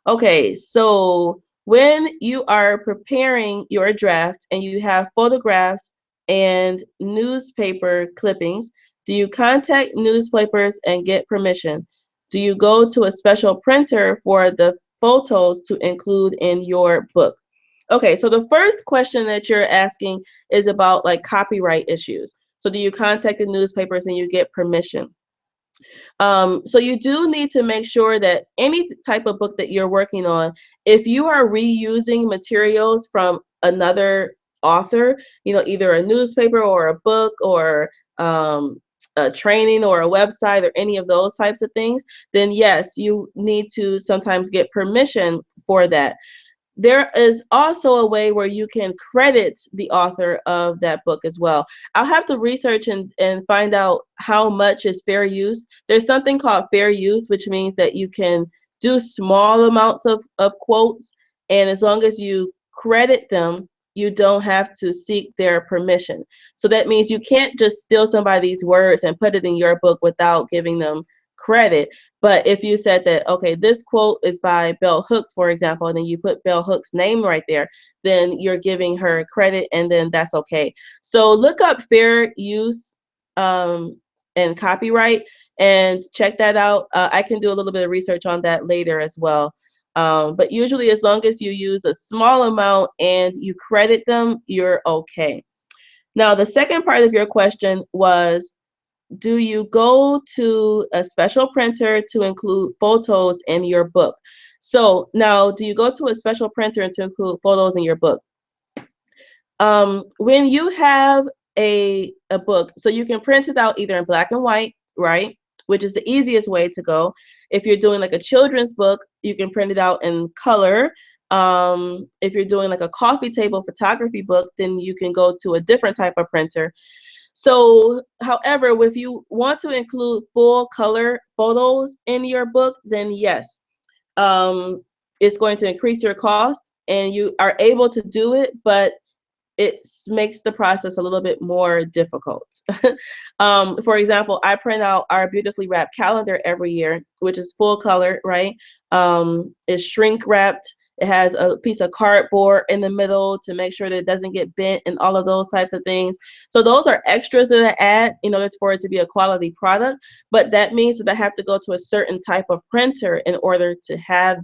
Okay, so when you are preparing your draft and you have photographs and newspaper clippings, do you contact newspapers and get permission? Do you go to a special printer for the photos to include in your book? Okay, so the first question that you're asking is about like copyright issues. So do you contact the newspapers and you get permission? So you do need to make sure that any type of book that you're working on, if you are reusing materials from another author, either a newspaper or a book or a training or a website or any of those types of things, then yes, you need to sometimes get permission for that. There is also a way where you can credit the author of that book as well. I'll have to research and find out how much is fair use. There's something called fair use, which means that you can do small amounts of quotes, and as long as you credit them, you don't have to seek their permission. So that means you can't just steal somebody's words and put it in your book without giving them credit. But if you said that, okay, this quote is by Bell Hooks, for example, and then you put Bell Hooks' name right there, then you're giving her credit, and then that's okay. So look up fair use and copyright and check that out. I can do a little bit of research on that later as well. But usually, as long as you use a small amount and you credit them, you're okay. Now, the second part of your question was, do you go to a special printer to include photos in your book? So now, do you go to a special printer to include photos in your book? When you have a book, so you can print it out either in black and white, right? Which is the easiest way to go. If you're doing like a children's book, you can print it out in color. If you're doing like a coffee table photography book, then you can go to a different type of printer. So, however, if you want to include full color photos in your book, then yes, it's going to increase your cost, and you are able to do it, but it makes the process a little bit more difficult. For example, I print out our beautifully wrapped calendar every year, which is full color, right? It's shrink wrapped. It has a piece of cardboard in the middle to make sure that it doesn't get bent and all of those types of things. So those are extras that I add in order for it to be a quality product. But that means that I have to go to a certain type of printer in order to have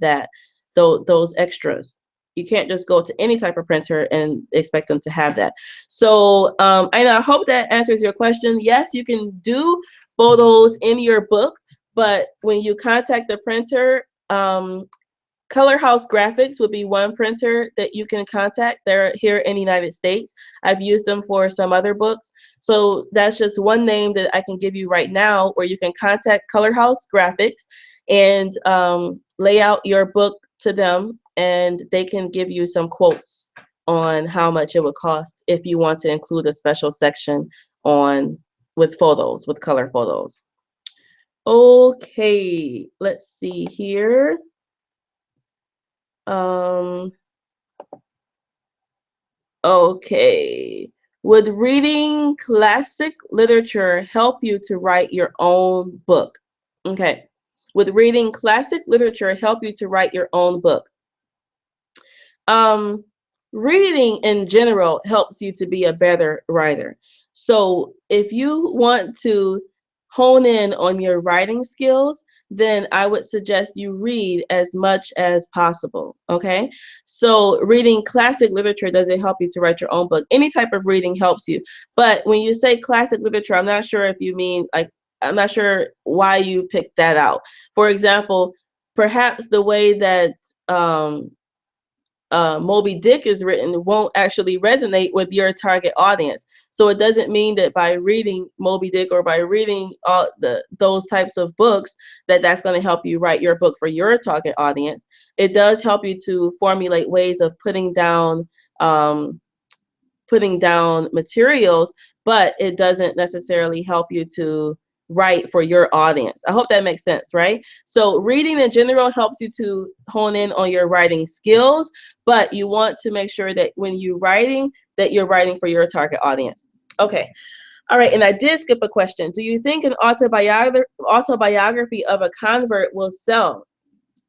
those extras. You can't just go to any type of printer and expect them to have that. So I hope that answers your question. Yes, you can do photos in your book, but when you contact the printer, Color House Graphics would be one printer that you can contact. They're here in the United States. I've used them for some other books. So that's just one name that I can give you right now, where you can contact Color House Graphics and lay out your book to them, and they can give you some quotes on how much it would cost if you want to include a special section with photos, with color photos. Okay, let's see here. Okay. Would reading classic literature help you to write your own book? Okay. Would reading classic literature help you to write your own book? Reading in general helps you to be a better writer. So if you want to hone in on your writing skills, then I would suggest you read as much as possible, okay? So reading classic literature doesn't help you to write your own book. Any type of reading helps you. But when you say classic literature, I'm not sure if you mean, like, I'm not sure why you picked that out. For example, perhaps the way that Moby Dick is written won't actually resonate with your target audience. So it doesn't mean that by reading Moby Dick or by reading all those types of books that that's going to help you write your book for your target audience. It does help you to formulate ways of um, putting down materials, but it doesn't necessarily help you to write for your audience. I hope that makes sense, right? So reading in general helps you to hone in on your writing skills, but you want to make sure that when you're writing, that you're writing for your target audience. Okay. All right, and I did skip a question. Do you think an autobiography of a convert will sell?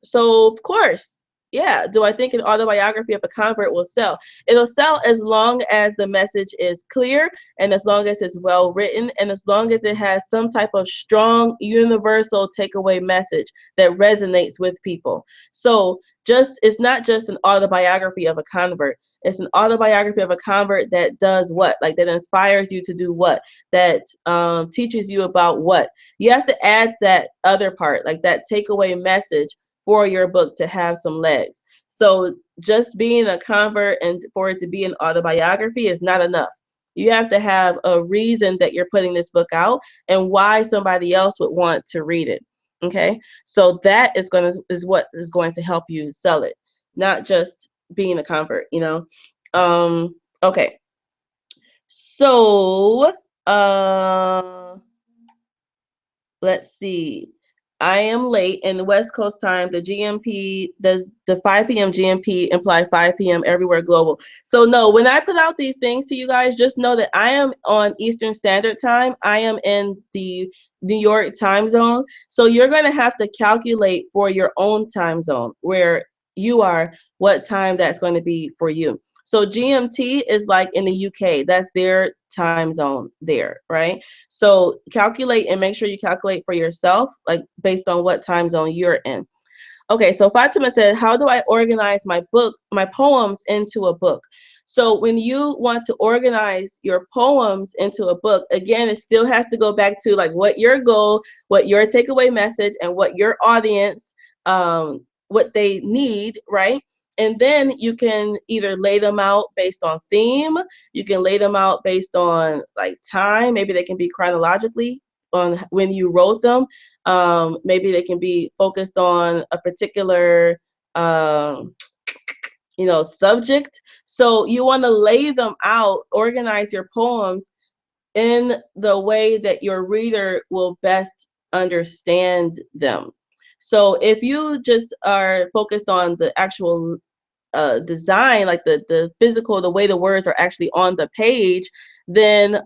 So of course, yeah. Do I think an autobiography of a convert will sell? It'll sell as long as the message is clear and as long as it's well written and as long as it has some type of strong universal takeaway message that resonates with people. So just it's not just an autobiography of a convert. It's an autobiography of a convert that does what? Like that inspires you to do what? That teaches you about what? You have to add that other part, like that takeaway message for your book to have some legs. So just being a convert and for it to be an autobiography is not enough. You have to have a reason that you're putting this book out and why somebody else would want to read it. Okay, so that is what is going to help you sell it, not just being a convert. Okay, so let's see. I am late in the West Coast time. The GMP does the 5 p.m. GMP imply 5 p.m. everywhere global. So no, when I put out these things to you guys, just know that I am on Eastern Standard Time. I am in the New York time zone. So you're going to have to calculate for your own time zone where you are, what time that's going to be for you. So GMT is like in the UK. That's their time zone there, right? So calculate and make sure you calculate for yourself, like based on what time zone you're in. Okay, so Fatima said, how do I organize my poems into a book? So when you want to organize your poems into a book, again, it still has to go back to like what your goal, what your takeaway message, and what your audience, what they need, right? And then you can either lay them out based on theme, you can lay them out based on like time, maybe they can be chronologically on when you wrote them. Maybe they can be focused on a particular um, subject. So you want to lay them out, organize your poems in the way that your reader will best understand them. So if you just are focused on the actual design, like the physical, the way the words are actually on the page, then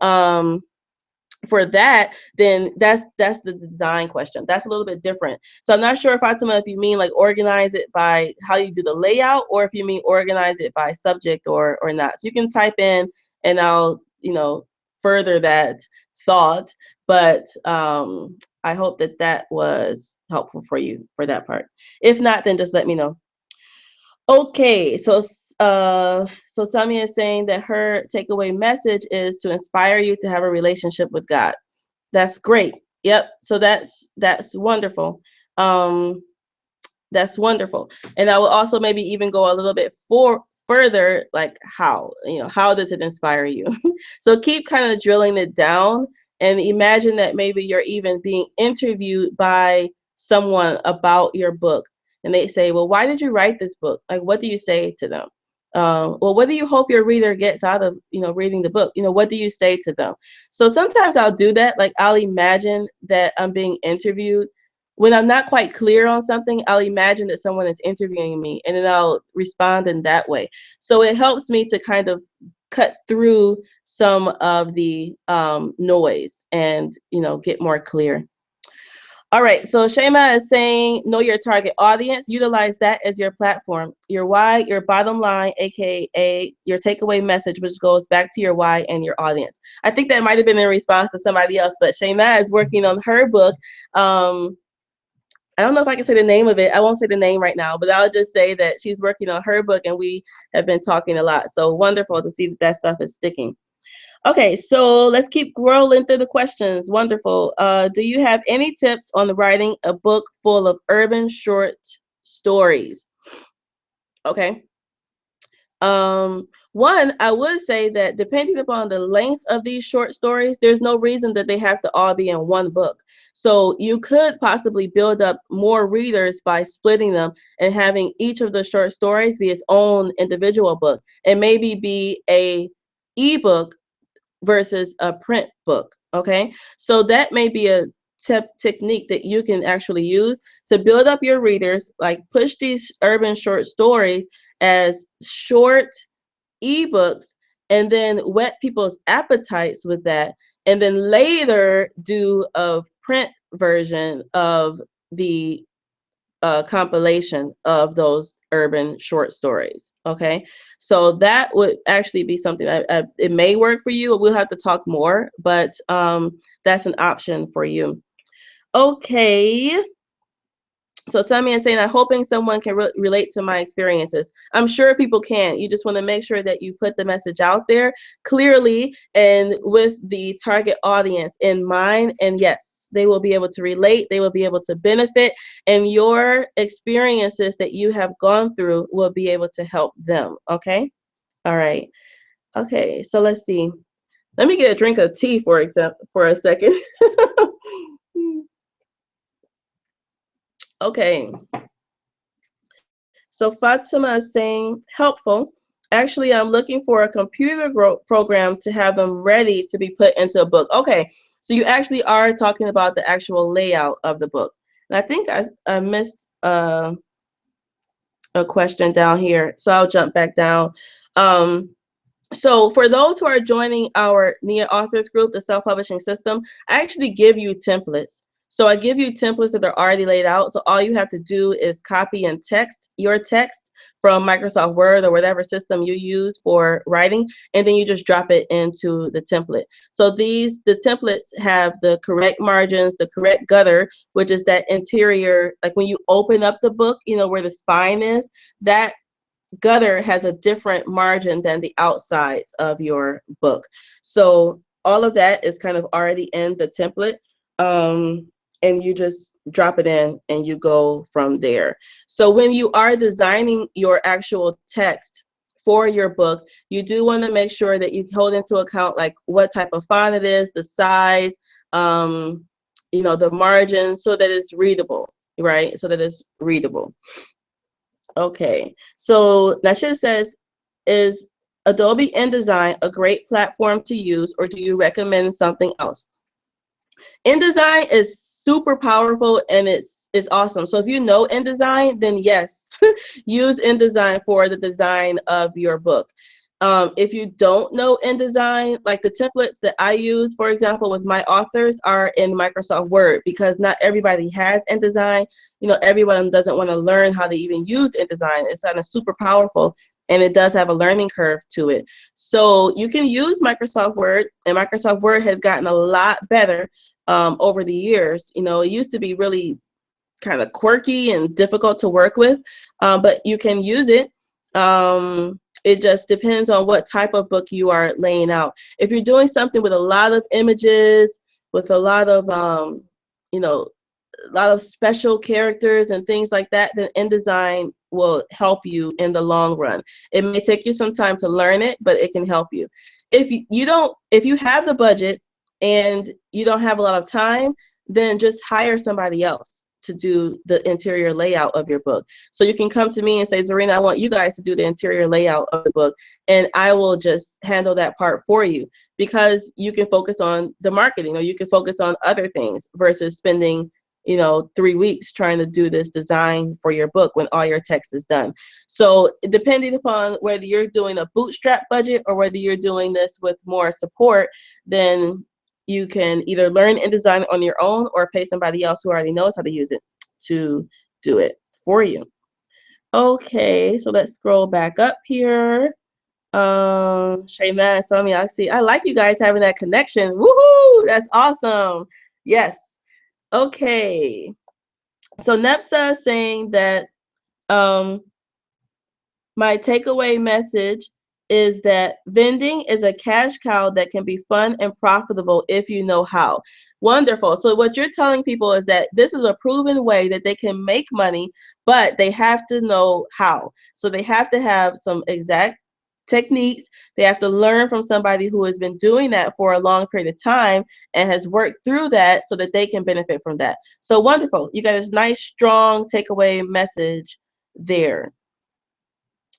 for that, then that's the design question. That's a little bit different. So I'm not sure, Fatima, if you mean like organize it by how you do the layout, or if you mean organize it by subject or not. So you can type in, and I'll further that thought. But I hope that that was helpful for you for that part. If not, then just let me know. Okay, so Samia is saying that her takeaway message is to inspire you to have a relationship with God. That's great. Yep. So that's wonderful. Um, that's wonderful. And I will also maybe even go a little bit further, like how does it inspire you? So keep kind of drilling it down and imagine that maybe you're even being interviewed by someone about your book. And they say, well, why did you write this book? Like, what do you say to them? Well, what do you hope your reader gets out of, reading the book? What do you say to them? So sometimes I'll do that. Like I'll imagine that I'm being interviewed. When I'm not quite clear on something, I'll imagine that someone is interviewing me and then I'll respond in that way. So it helps me to kind of cut through some of the noise and, get more clear. All right, so Shema is saying, know your target audience, utilize that as your platform, your why, your bottom line, AKA your takeaway message, which goes back to your why and your audience. I think that might have been in response to somebody else, but Shema is working on her book. I don't know if I can say the name of it. I won't say the name right now, but I'll just say that she's working on her book and we have been talking a lot. So wonderful to see that that stuff is sticking. Okay, so let's keep rolling through the questions. Wonderful. Do you have any tips on writing a book full of urban short stories? Okay. One, I would say that depending upon the length of these short stories, there's no reason that they have to all be in one book. So you could possibly build up more readers by splitting them and having each of the short stories be its own individual book, and maybe be a ebook versus a print book. Okay, so that may be a technique that you can actually use to build up your readers, like push these urban short stories as short ebooks, and then whet people's appetites with that, and then later do a print version of the compilation of those urban short stories. Okay, so that would actually be something it may work for you. We'll have to talk more, but that's an option for you. Okay, so Sammy is saying, I'm hoping someone can relate to my experiences. I'm sure people can. You just want to make sure that you put the message out there clearly and with the target audience in mind. And yes, they will be able to relate. They will be able to benefit. And your experiences that you have gone through will be able to help them. Okay? All right. Okay, so let's see. Let me get a drink of tea for a second. Okay. So Fatima is saying, helpful. Actually, I'm looking for a computer program to have them ready to be put into a book. Okay, so you actually are talking about the actual layout of the book. And I think I missed a question down here, so I'll jump back down. So for those who are joining our NIA Authors Group, the self-publishing system, I actually give you templates. So I give you templates that are already laid out. So all you have to do is copy and text your text from Microsoft Word or whatever system you use for writing, and then you just drop it into the template. So the templates have the correct margins, the correct gutter, which is that interior, like when you open up the book, you know, where the spine is, that gutter has a different margin than the outsides of your book. So all of that is kind of already in the template, and you just drop it in and you go from there. So when you are designing your actual text for your book, you do want to make sure that you hold into account like what type of font it is, the size, you know, the margins, so that it's readable, right? So that it's readable. Okay, so Nasha says, is Adobe InDesign a great platform to use, or do you recommend something else? InDesign is super powerful and it's awesome. So if you know InDesign, then yes, use InDesign for the design of your book. If you don't know InDesign, like the templates that I use, for example, with my authors are in Microsoft Word, because not everybody has InDesign. You know, everyone doesn't want to learn how to even use InDesign. It's kind of super powerful, and it does have a learning curve to it. So you can use Microsoft Word, and Microsoft Word has gotten a lot better over the years. You know, it used to be really kind of quirky and difficult to work with, but you can use it. It just depends on what type of book you are laying out. If you're doing something with a lot of images, with a lot of, you know, a lot of special characters and things like that, then InDesign will help you in the long run. It may take you some time to learn it, but it can help you. If you have the budget and you don't have a lot of time, then just hire somebody else to do the interior layout of your book. So you can come to me and say, Zarinah, I want you guys to do the interior layout of the book, and I will just handle that part for you, because you can focus on the marketing, or you can focus on other things versus spending, you know, 3 weeks trying to do this design for your book when all your text is done. So depending upon whether you're doing a bootstrap budget or whether you're doing this with more support, then you can either learn InDesign on your own or pay somebody else who already knows how to use it to do it for you. Okay, so let's scroll back up here. Shayna, Somi, I see. I like you guys having that connection. Woohoo! That's awesome. Yes. Okay. So Nepsa is saying that um, my takeaway message is that vending is a cash cow that can be fun and profitable if you know how. Wonderful. So what you're telling people is that this is a proven way that they can make money, but they have to know how. So they have to have some exact techniques. They have to learn from somebody who has been doing that for a long period of time and has worked through that so that they can benefit from that. So wonderful. You got a nice, strong takeaway message there.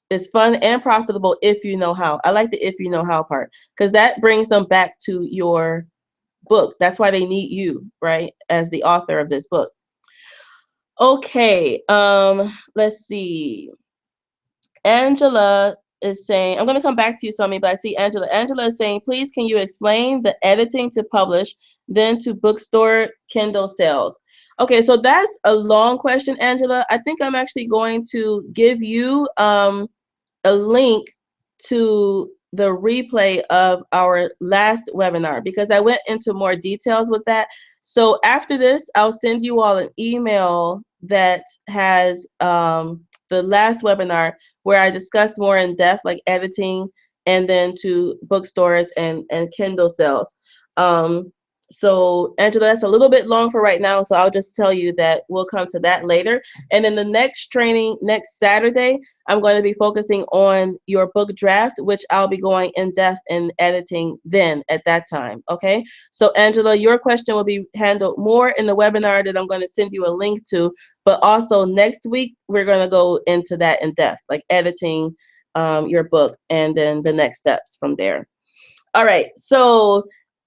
It's fun and profitable if you know how. I like the if you know how part because that brings them back to your book. That's why they need you, right, as the author of this book. Okay, let's see. Angela is saying, I'm going to come back to you, Somi, but I see Angela. Angela is saying, please, can you explain the editing to publish, then to bookstore Kindle sales? Okay, so that's a long question, Angela. I think I'm actually going to give you a link to the replay of our last webinar because I went into more details with that. So after this, I'll send you all an email that has the last webinar where I discussed more in depth, like editing, and then to bookstores and Kindle sales. So Angela, that's a little bit long for right now, so I'll just tell you that we'll come to that later. And then the next training, next Saturday, I'm going to be focusing on your book draft, which I'll be going in depth in editing then at that time. Okay. So Angela, your question will be handled more in the webinar that I'm going to send you a link to, but also next week, we're going to go into that in depth, like editing your book and then the next steps from there. All right. So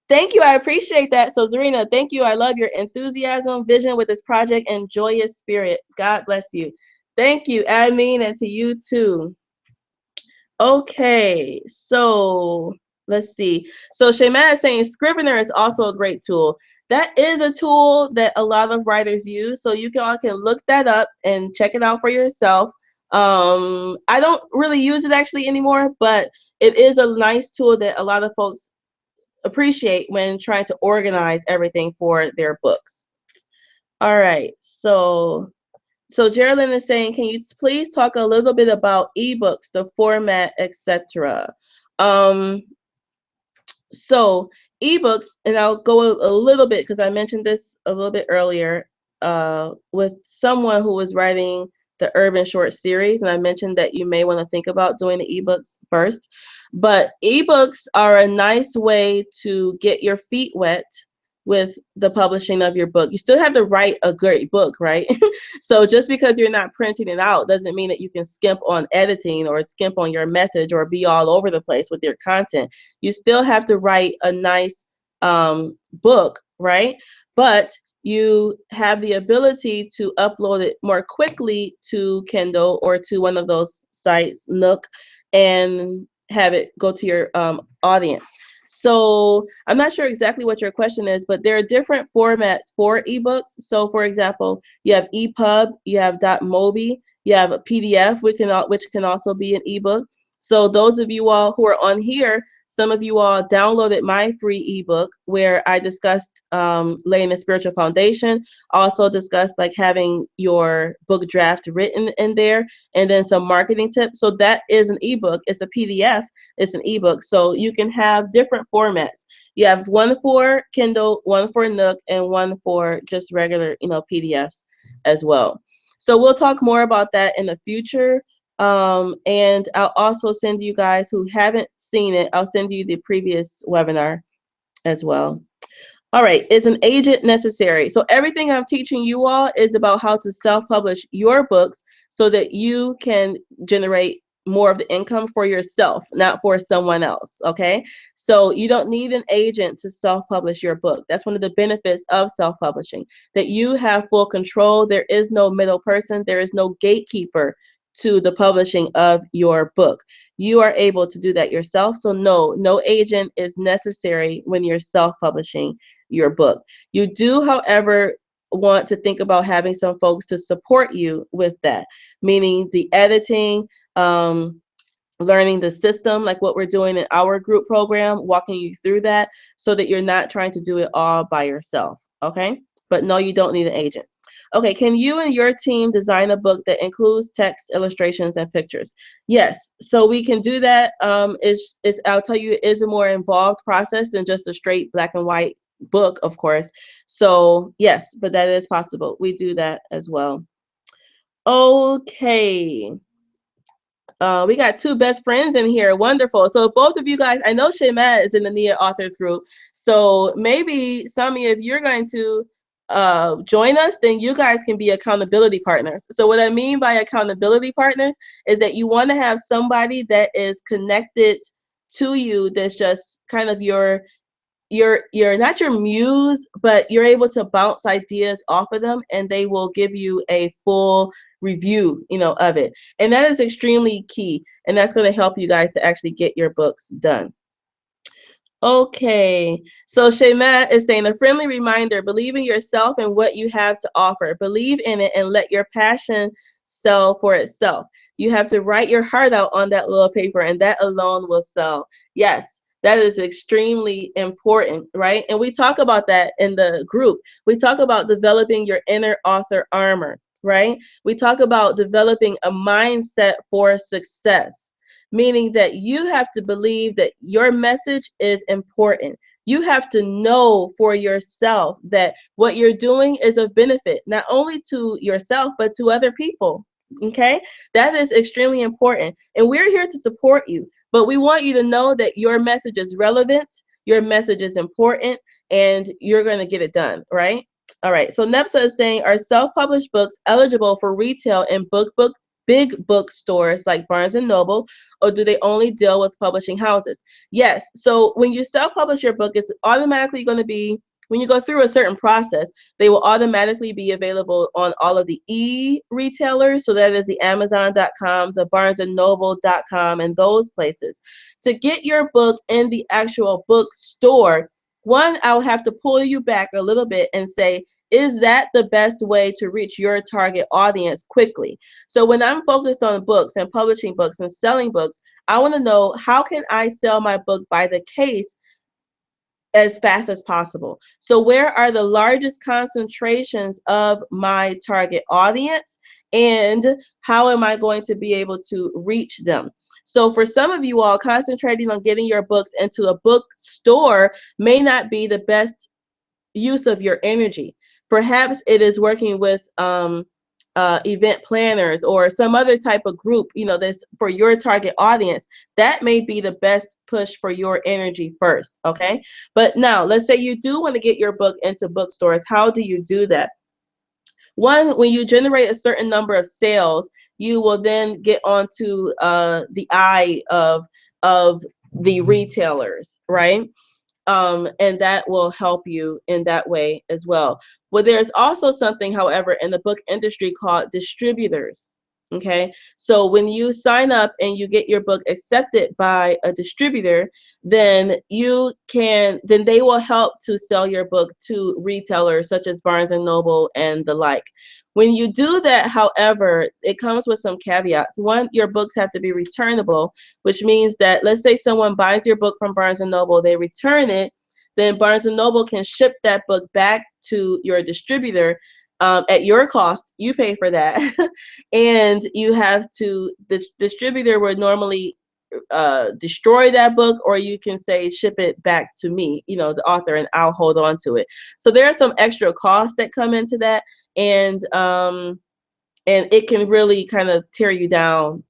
thank you. I appreciate that. So Zarinah, thank you. I love your enthusiasm, vision with this project, and joyous spirit. God bless you. Thank you, Admin, and to you too. Okay, so let's see. So Shayma is saying Scrivener is also a great tool. That is a tool that a lot of writers use. So you can all can look that up and check it out for yourself. I don't really use it actually anymore, but it is a nice tool that a lot of folks appreciate when trying to organize everything for their books. All right, so Geraldine is saying, can you please talk a little bit about ebooks, the format, etc. Um, so ebooks, and I'll go a little bit because I mentioned this a little bit earlier with someone who was writing the urban short series, and I mentioned that you may want to think about doing the ebooks first. But ebooks are a nice way to get your feet wet with the publishing of your book. You still have to write a great book, right? So just because you're not printing it out doesn't mean that you can skimp on editing or skimp on your message or be all over the place with your content. You still have to write a nice book, right? But you have the ability to upload it more quickly to Kindle or to one of those sites, Nook, and have it go to your audience. So I'm not sure exactly what your question is, but there are different formats for ebooks. So for example, you have EPUB, you have .mobi, you have a PDF, which can also be an ebook. So those of you all who are on here, some of you all downloaded my free ebook where I discussed laying a spiritual foundation. Also discussed like having your book draft written in there, and then some marketing tips. So that is an ebook. It's a PDF. It's an ebook. So you can have different formats. You have one for Kindle, one for Nook, and one for just regular, PDFs as well. So we'll talk more about that in the future. And I'll also send you guys who haven't seen it, I'll send you the previous webinar as well. All right, is an agent necessary? So everything I'm teaching you all is about how to self-publish your books so that you can generate more of the income for yourself, not for someone else, okay? So you don't need an agent to self-publish your book. That's one of the benefits of self-publishing, that you have full control. There is no middle person. There is no gatekeeper to the publishing of your book. You are able to do that yourself. So no agent is necessary when you're self-publishing your book. You do, however, want to think about having some folks to support you with that, meaning the editing, learning the system, like what we're doing in our group program, walking you through that so that you're not trying to do it all by yourself, okay? But no, you don't need an agent. Okay, can you and your team design a book that includes text, illustrations, and pictures? Yes, so we can do that. It's I'll tell you, it is a more involved process than just a straight black and white book, of course. So yes, but that is possible. We do that as well. Okay. We got two best friends in here. Wonderful. So both of you guys, I know Shaymat is in the Nia Authors group. So maybe Sami, if you're going to join us, then you guys can be accountability partners. So what I mean by accountability partners is that you want to have somebody that is connected to you, that's just kind of you're not your muse, but you're able to bounce ideas off of them, and they will give you a full review, of it. And that is extremely key, and that's going to help you guys to actually get your books done. Okay, so Shaymat is saying, a friendly reminder: believe in yourself and what you have to offer. Believe in it and let your passion sell for itself. You have to write your heart out on that little paper, and that alone will sell. Yes, that is extremely important, right? And we talk about that in the group. We talk about developing your inner author armor, right? We talk about developing a mindset for success, meaning that you have to believe that your message is important. You have to know for yourself that what you're doing is of benefit, not only to yourself, but to other people. Okay? That is extremely important. And we're here to support you, but we want you to know that your message is relevant, your message is important, and you're going to get it done, right? All right. So Nepsa is saying, are self-published books eligible for retail in big bookstores like Barnes and Noble, or do they only deal with publishing houses? Yes. So when you self-publish your book, it's automatically going to be, when you go through a certain process, they will automatically be available on all of the e-retailers. So that is the Amazon.com, the BarnesandNoble.com, and those places. To get your book in the actual bookstore, one, I'll have to pull you back a little bit and say, is that the best way to reach your target audience quickly? So when I'm focused on books and publishing books and selling books, I want to know, how can I sell my book by the case as fast as possible? So where are the largest concentrations of my target audience, and how am I going to be able to reach them? So for some of you all, concentrating on getting your books into a bookstore may not be the best use of your energy. Perhaps it is working with event planners or some other type of group, that's for your target audience. That may be the best push for your energy first, okay? But now, let's say you do want to get your book into bookstores. How do you do that? One, when you generate a certain number of sales, you will then get onto the eye of the retailers, right? And that will help you in that way as well. Well, there's also something, however, in the book industry called distributors. Okay, so when you sign up and you get your book accepted by a distributor, then they will help to sell your book to retailers such as Barnes and Noble and the like. When you do that, however, it comes with some caveats. One, your books have to be returnable, which means that, let's say someone buys your book from Barnes and Noble, they return it, then Barnes and Noble can ship that book back to your distributor at your cost. You pay for that. And you have to, the distributor would normally destroy that book, or you can say ship it back to me, the author, and I'll hold on to it. So there are some extra costs that come into that, and it can really kind of tear you down,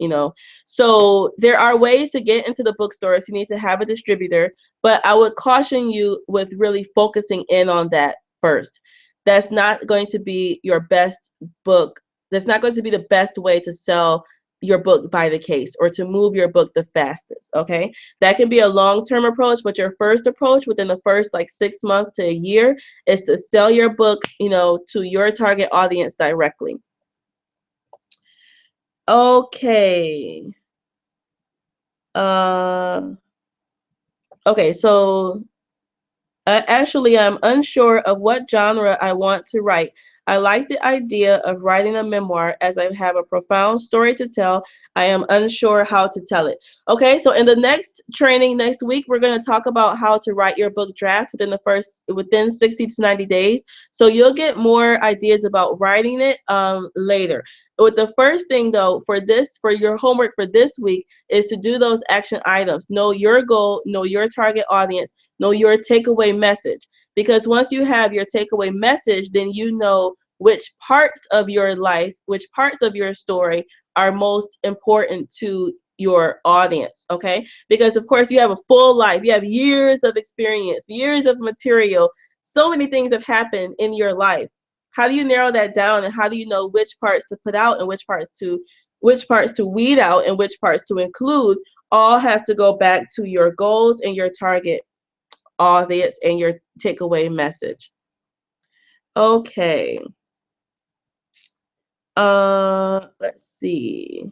So there are ways to get into the bookstores. You need to have a distributor, but I would caution you with really focusing in on that first. That's not going to be your best book. That's not going to be the best way to sell your book by the case, or to move your book the fastest, okay? That can be a long-term approach, but your first approach within the first 6 months to a year is to sell your book, to your target audience directly. Okay. Uh, okay, so actually, I'm unsure of what genre I want to write. I like the idea of writing a memoir as I have a profound story to tell. I am unsure how to tell it. Okay, so in the next training next week, we're going to talk about how to write your book draft within 60 to 90 days. So you'll get more ideas about writing it later. With the first thing though, for your homework for this week is to do those action items. Know your goal, know your target audience, know your takeaway message. Because once you have your takeaway message, then you know which parts of your life, which parts of your story are most important to your audience, okay? Because of course you have a full life, you have years of experience, years of material, so many things have happened in your life. How do you narrow that down, and how do you know which parts to put out and which parts to weed out and which parts to include? All have to go back to your goals and your target audience and your takeaway message. Okay. Let's see.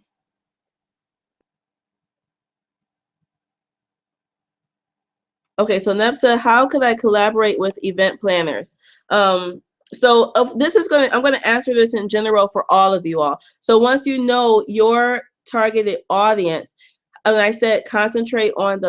Okay, so Nepsa, how could I collaborate with event planners? This is I'm gonna answer this in general for all of you all. So once you know your targeted audience, and I said concentrate on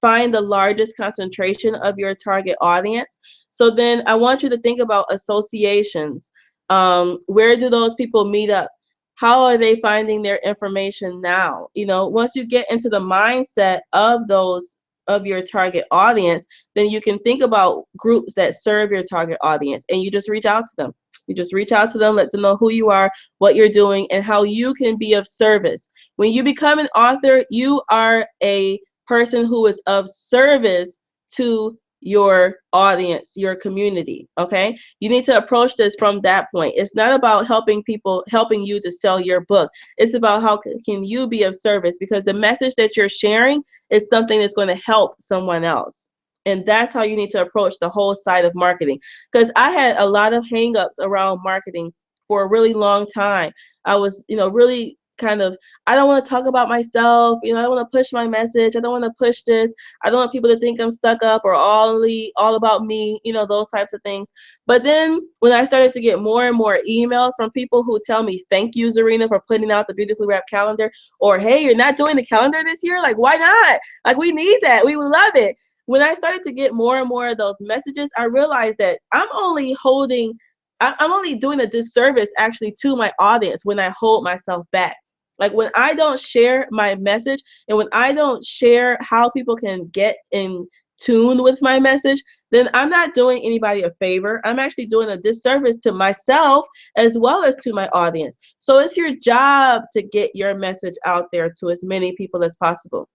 find the largest concentration of your target audience. So then I want you to think about associations. Where do those people meet up? How are they finding their information now? Once you get into the mindset of your target audience, then you can think about groups that serve your target audience, and you just reach out to them. You just reach out to them, let them know who you are, what you're doing, and how you can be of service. When you become an author, you are a person who is of service to your audience, your community, okay? You need to approach this from that point. It's not about helping you to sell your book. It's about how can you be of service, because the message that you're sharing is something that's going to help someone else. And that's how you need to approach the whole side of marketing. Because I had a lot of hangups around marketing for a really long time. I was, really kind of, I don't want to talk about myself. I don't want to push my message. I don't want to push this. I don't want people to think I'm stuck up or all about me, those types of things. But then when I started to get more and more emails from people who tell me, thank you, Zarinah, for putting out the Beautifully Wrapped calendar, or hey, you're not doing the calendar this year? Like, why not? Like, we need that. We would love it. When I started to get more and more of those messages, I realized that I'm only doing a disservice actually to my audience when I hold myself back. Like, when I don't share my message, and when I don't share how people can get in tune with my message, then I'm not doing anybody a favor. I'm actually doing a disservice to myself as well as to my audience. So it's your job to get your message out there to as many people as possible.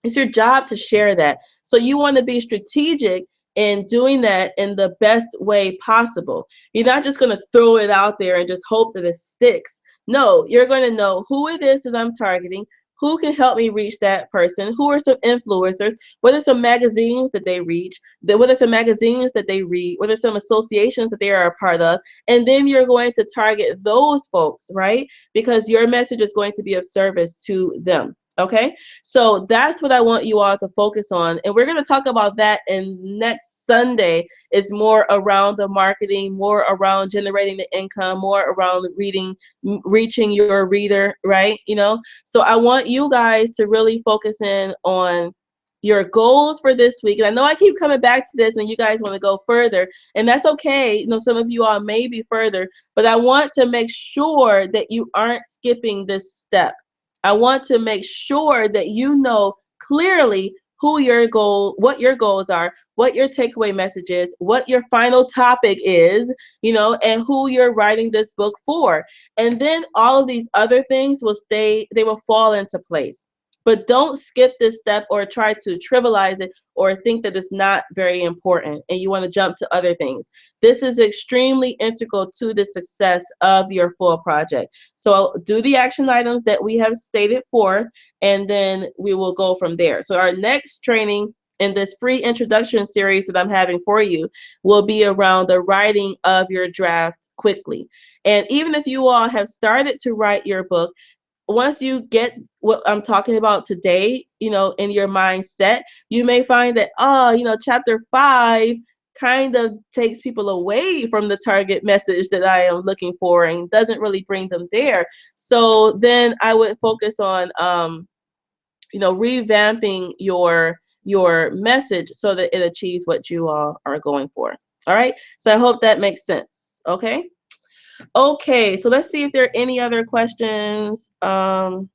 It's your job to share that. So you want to be strategic in doing that in the best way possible. You're not just going to throw it out there and just hope that it sticks. No, you're going to know who it is that I'm targeting, who can help me reach that person, who are some influencers, what are some magazines that they reach, what are some magazines that they read, what are some associations that they are a part of, and then you're going to target those folks, right? Because your message is going to be of service to them. Okay, so that's what I want you all to focus on. And we're going to talk about that in next Sunday. Is more around the marketing, more around generating the income, more around reaching your reader, right? So I want you guys to really focus in on your goals for this week. And I know I keep coming back to this and you guys want to go further, and that's okay. Some of you all may be further, but I want to make sure that you aren't skipping this step. I want to make sure that you know clearly what your goals are, what your takeaway message is, what your final topic is, and who you're writing this book for. And then all of these other things they will fall into place. But don't skip this step or try to trivialize it or think that it's not very important and you want to jump to other things. This is extremely integral to the success of your full project. So do the action items that we have stated forth, and then we will go from there. So our next training in this free introduction series that I'm having for you will be around the writing of your draft quickly. And even if you all have started to write your book, once you get what I'm talking about today, in your mindset, you may find that, chapter 5 kind of takes people away from the target message that I am looking for and doesn't really bring them there. So then I would focus on, revamping your message so that it achieves what you all are going for. All right. So I hope that makes sense. Okay. Okay. So let's see if there are any other questions. So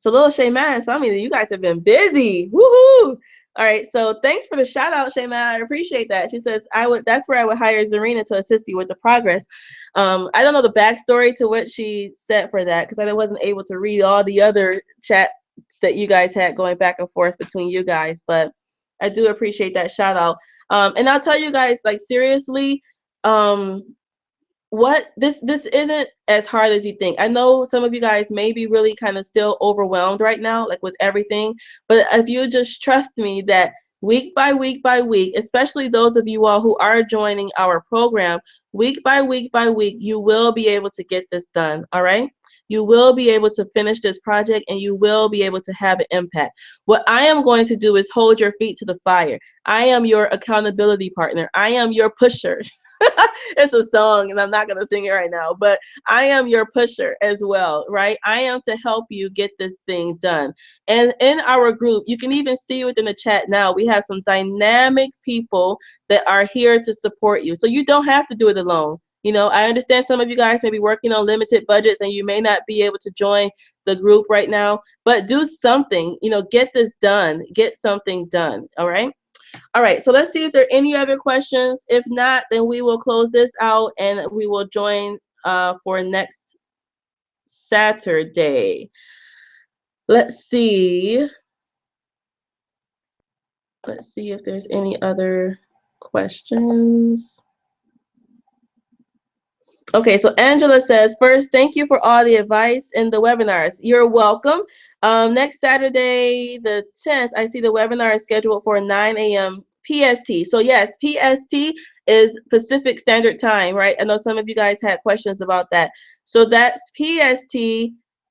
little Shayman, some of you guys have been busy. Woohoo! All right, so thanks for the shout out, Shayman. I appreciate that. She says, that's where I would hire Zarinah to assist you with the progress. I don't know the backstory to what she said for that because I wasn't able to read all the other chats that you guys had going back and forth between you guys, but I do appreciate that shout out. And I'll tell you guys, like seriously, what this isn't as hard as you think. I know some of you guys may be really kind of still overwhelmed right now, like with everything, but if you just trust me that week by week by week, especially those of you all who are joining our program, week by week by week, you will be able to get this done. All right. You will be able to finish this project and you will be able to have an impact. What I am going to do is hold your feet to the fire. I am your accountability partner. I am your pusher. It's a song and I'm not going to sing it right now, but I am your pusher as well, right? I am to help you get this thing done. And in our group, you can even see within the chat now, we have some dynamic people that are here to support you. So you don't have to do it alone. I understand some of you guys may be working on limited budgets and you may not be able to join the group right now, but do something, get this done, get something done. All right. All right, so let's see if there are any other questions. If not, then we will close this out and we will join for next Saturday. Let's see. Let's see if there's any other questions. Okay, so Angela says, first, thank you for all the advice in the webinars. You're welcome. Next Saturday, the 10th, I see the webinar is scheduled for 9 a.m. PST. So yes, PST is Pacific Standard Time, right? I know some of you guys had questions about that. So that's PST,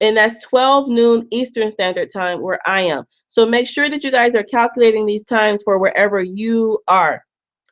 and that's 12 noon Eastern Standard Time where I am. So make sure that you guys are calculating these times for wherever you are.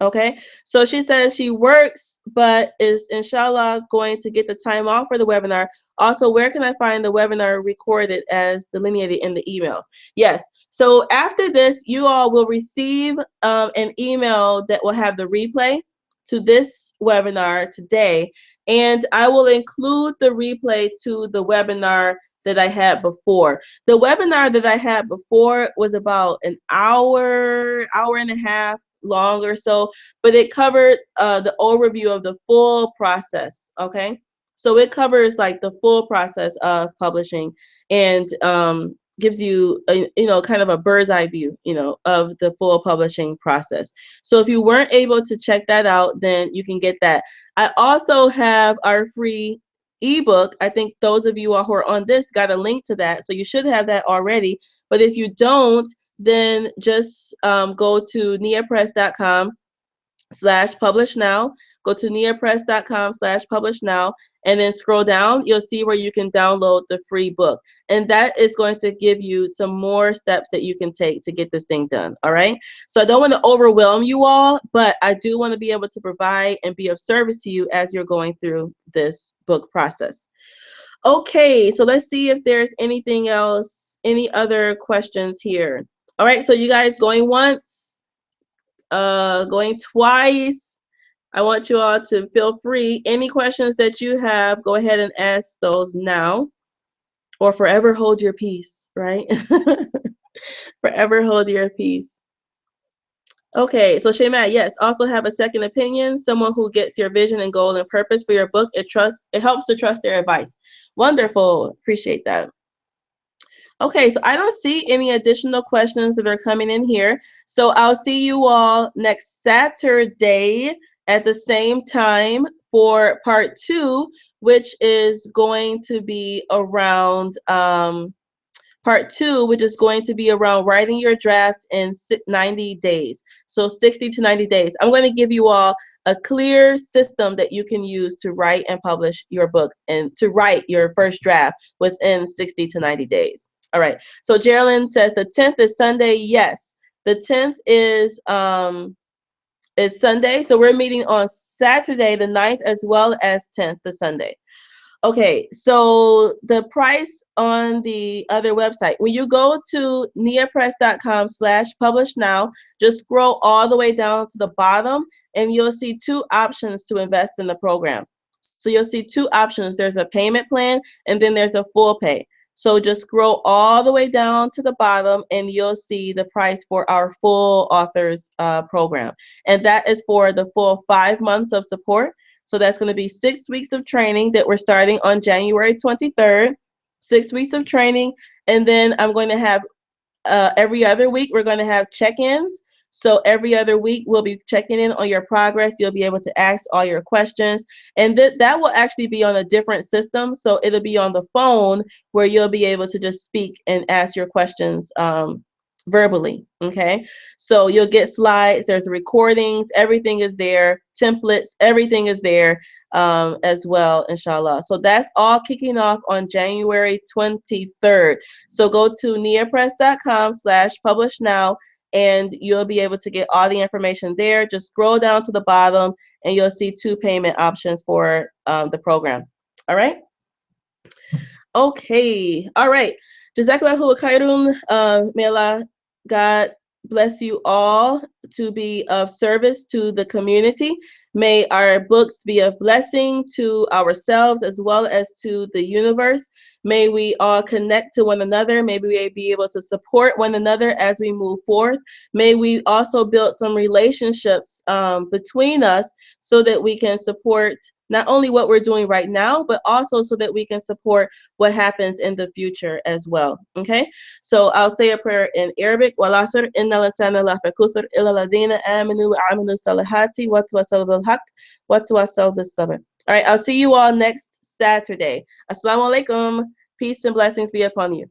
Okay, so she says she works, but is inshallah going to get the time off for the webinar. Also, where can I find the webinar recorded as delineated in the emails? Yes, so after this, you all will receive an email that will have the replay to this webinar today, and I will include the replay to the webinar that I had before. The webinar that I had before was about an hour, hour and a half long or so, but it covered the overview of the full process. Okay, so it covers like the full process of publishing and gives you a, kind of a bird's eye view, of the full publishing process. So if you weren't able to check that out, then you can get that. I also have our free ebook. I think those of you who are on this got a link to that, so you should have that already. But if you don't, then just go to neapress.com/publish now. Go to neapress.com/publish now, and then scroll down. You'll see where you can download the free book, and that is going to give you some more steps that you can take to get this thing done. All right. So I don't want to overwhelm you all, but I do want to be able to provide and be of service to you as you're going through this book process. Okay, so let's see if there's anything else, any other questions here. All right, so you guys going once, going twice. I want you all to feel free. Any questions that you have, go ahead and ask those now, or forever hold your peace, right? Forever hold your peace. Okay, so Shayma, yes, also have a second opinion, someone who gets your vision and goal and purpose for your book. It helps to trust their advice. Wonderful, appreciate that. Okay, so I don't see any additional questions that are coming in here. So I'll see you all next Saturday at the same time for part 2, which is going to be around writing your draft in 90 days. So 60 to 90 days. I'm going to give you all a clear system that you can use to write and publish your book and to write your first draft within 60 to 90 days. All right. So Geraldine says the 10th is Sunday. Yes. The 10th is It's Sunday, so we're meeting on Saturday the 9th as well as 10th, the Sunday. Okay, so the price on the other website, when you go to neapress.com/publish now, just scroll all the way down to the bottom and you'll see two options to invest in the program. So you'll see two options. There's a payment plan and then there's a full pay. So just scroll all the way down to the bottom and you'll see the price for our full authors program. And that is for the full 5 months of support. So that's going to be 6 weeks of training that we're starting on January 23rd, 6 weeks of training. And then I'm going to have every other week, we're going to have check-ins. So every other week, we'll be checking in on your progress. You'll be able to ask all your questions. And that will actually be on a different system. So it'll be on the phone where you'll be able to just speak and ask your questions verbally. Okay. So you'll get slides. There's recordings. Everything is there. Templates. Everything is there as well, inshallah. So that's all kicking off on January 23rd. So go to neapress.com/publish now and you'll be able to get all the information there. Just scroll down to the bottom and you'll see two payment options for the program. All right. Okay. All right. Jazakallahu khairun. May Allah, God bless you all to be of service to the community. May our books be a blessing to ourselves as well as to the universe. May we all connect to one another. May we be able to support one another as we move forth. May we also build some relationships between us so that we can support not only what we're doing right now, but also so that we can support what happens in the future as well. Okay, so I'll say a prayer in Arabic. Walasr inna lansana la fakusr illa ladina amanu wa amilu salihati wa tawasaw bil haqq wa tawasaw bis sabr. All right, I'll see you all next Saturday. Assalamu alaikum. Peace and blessings be upon you.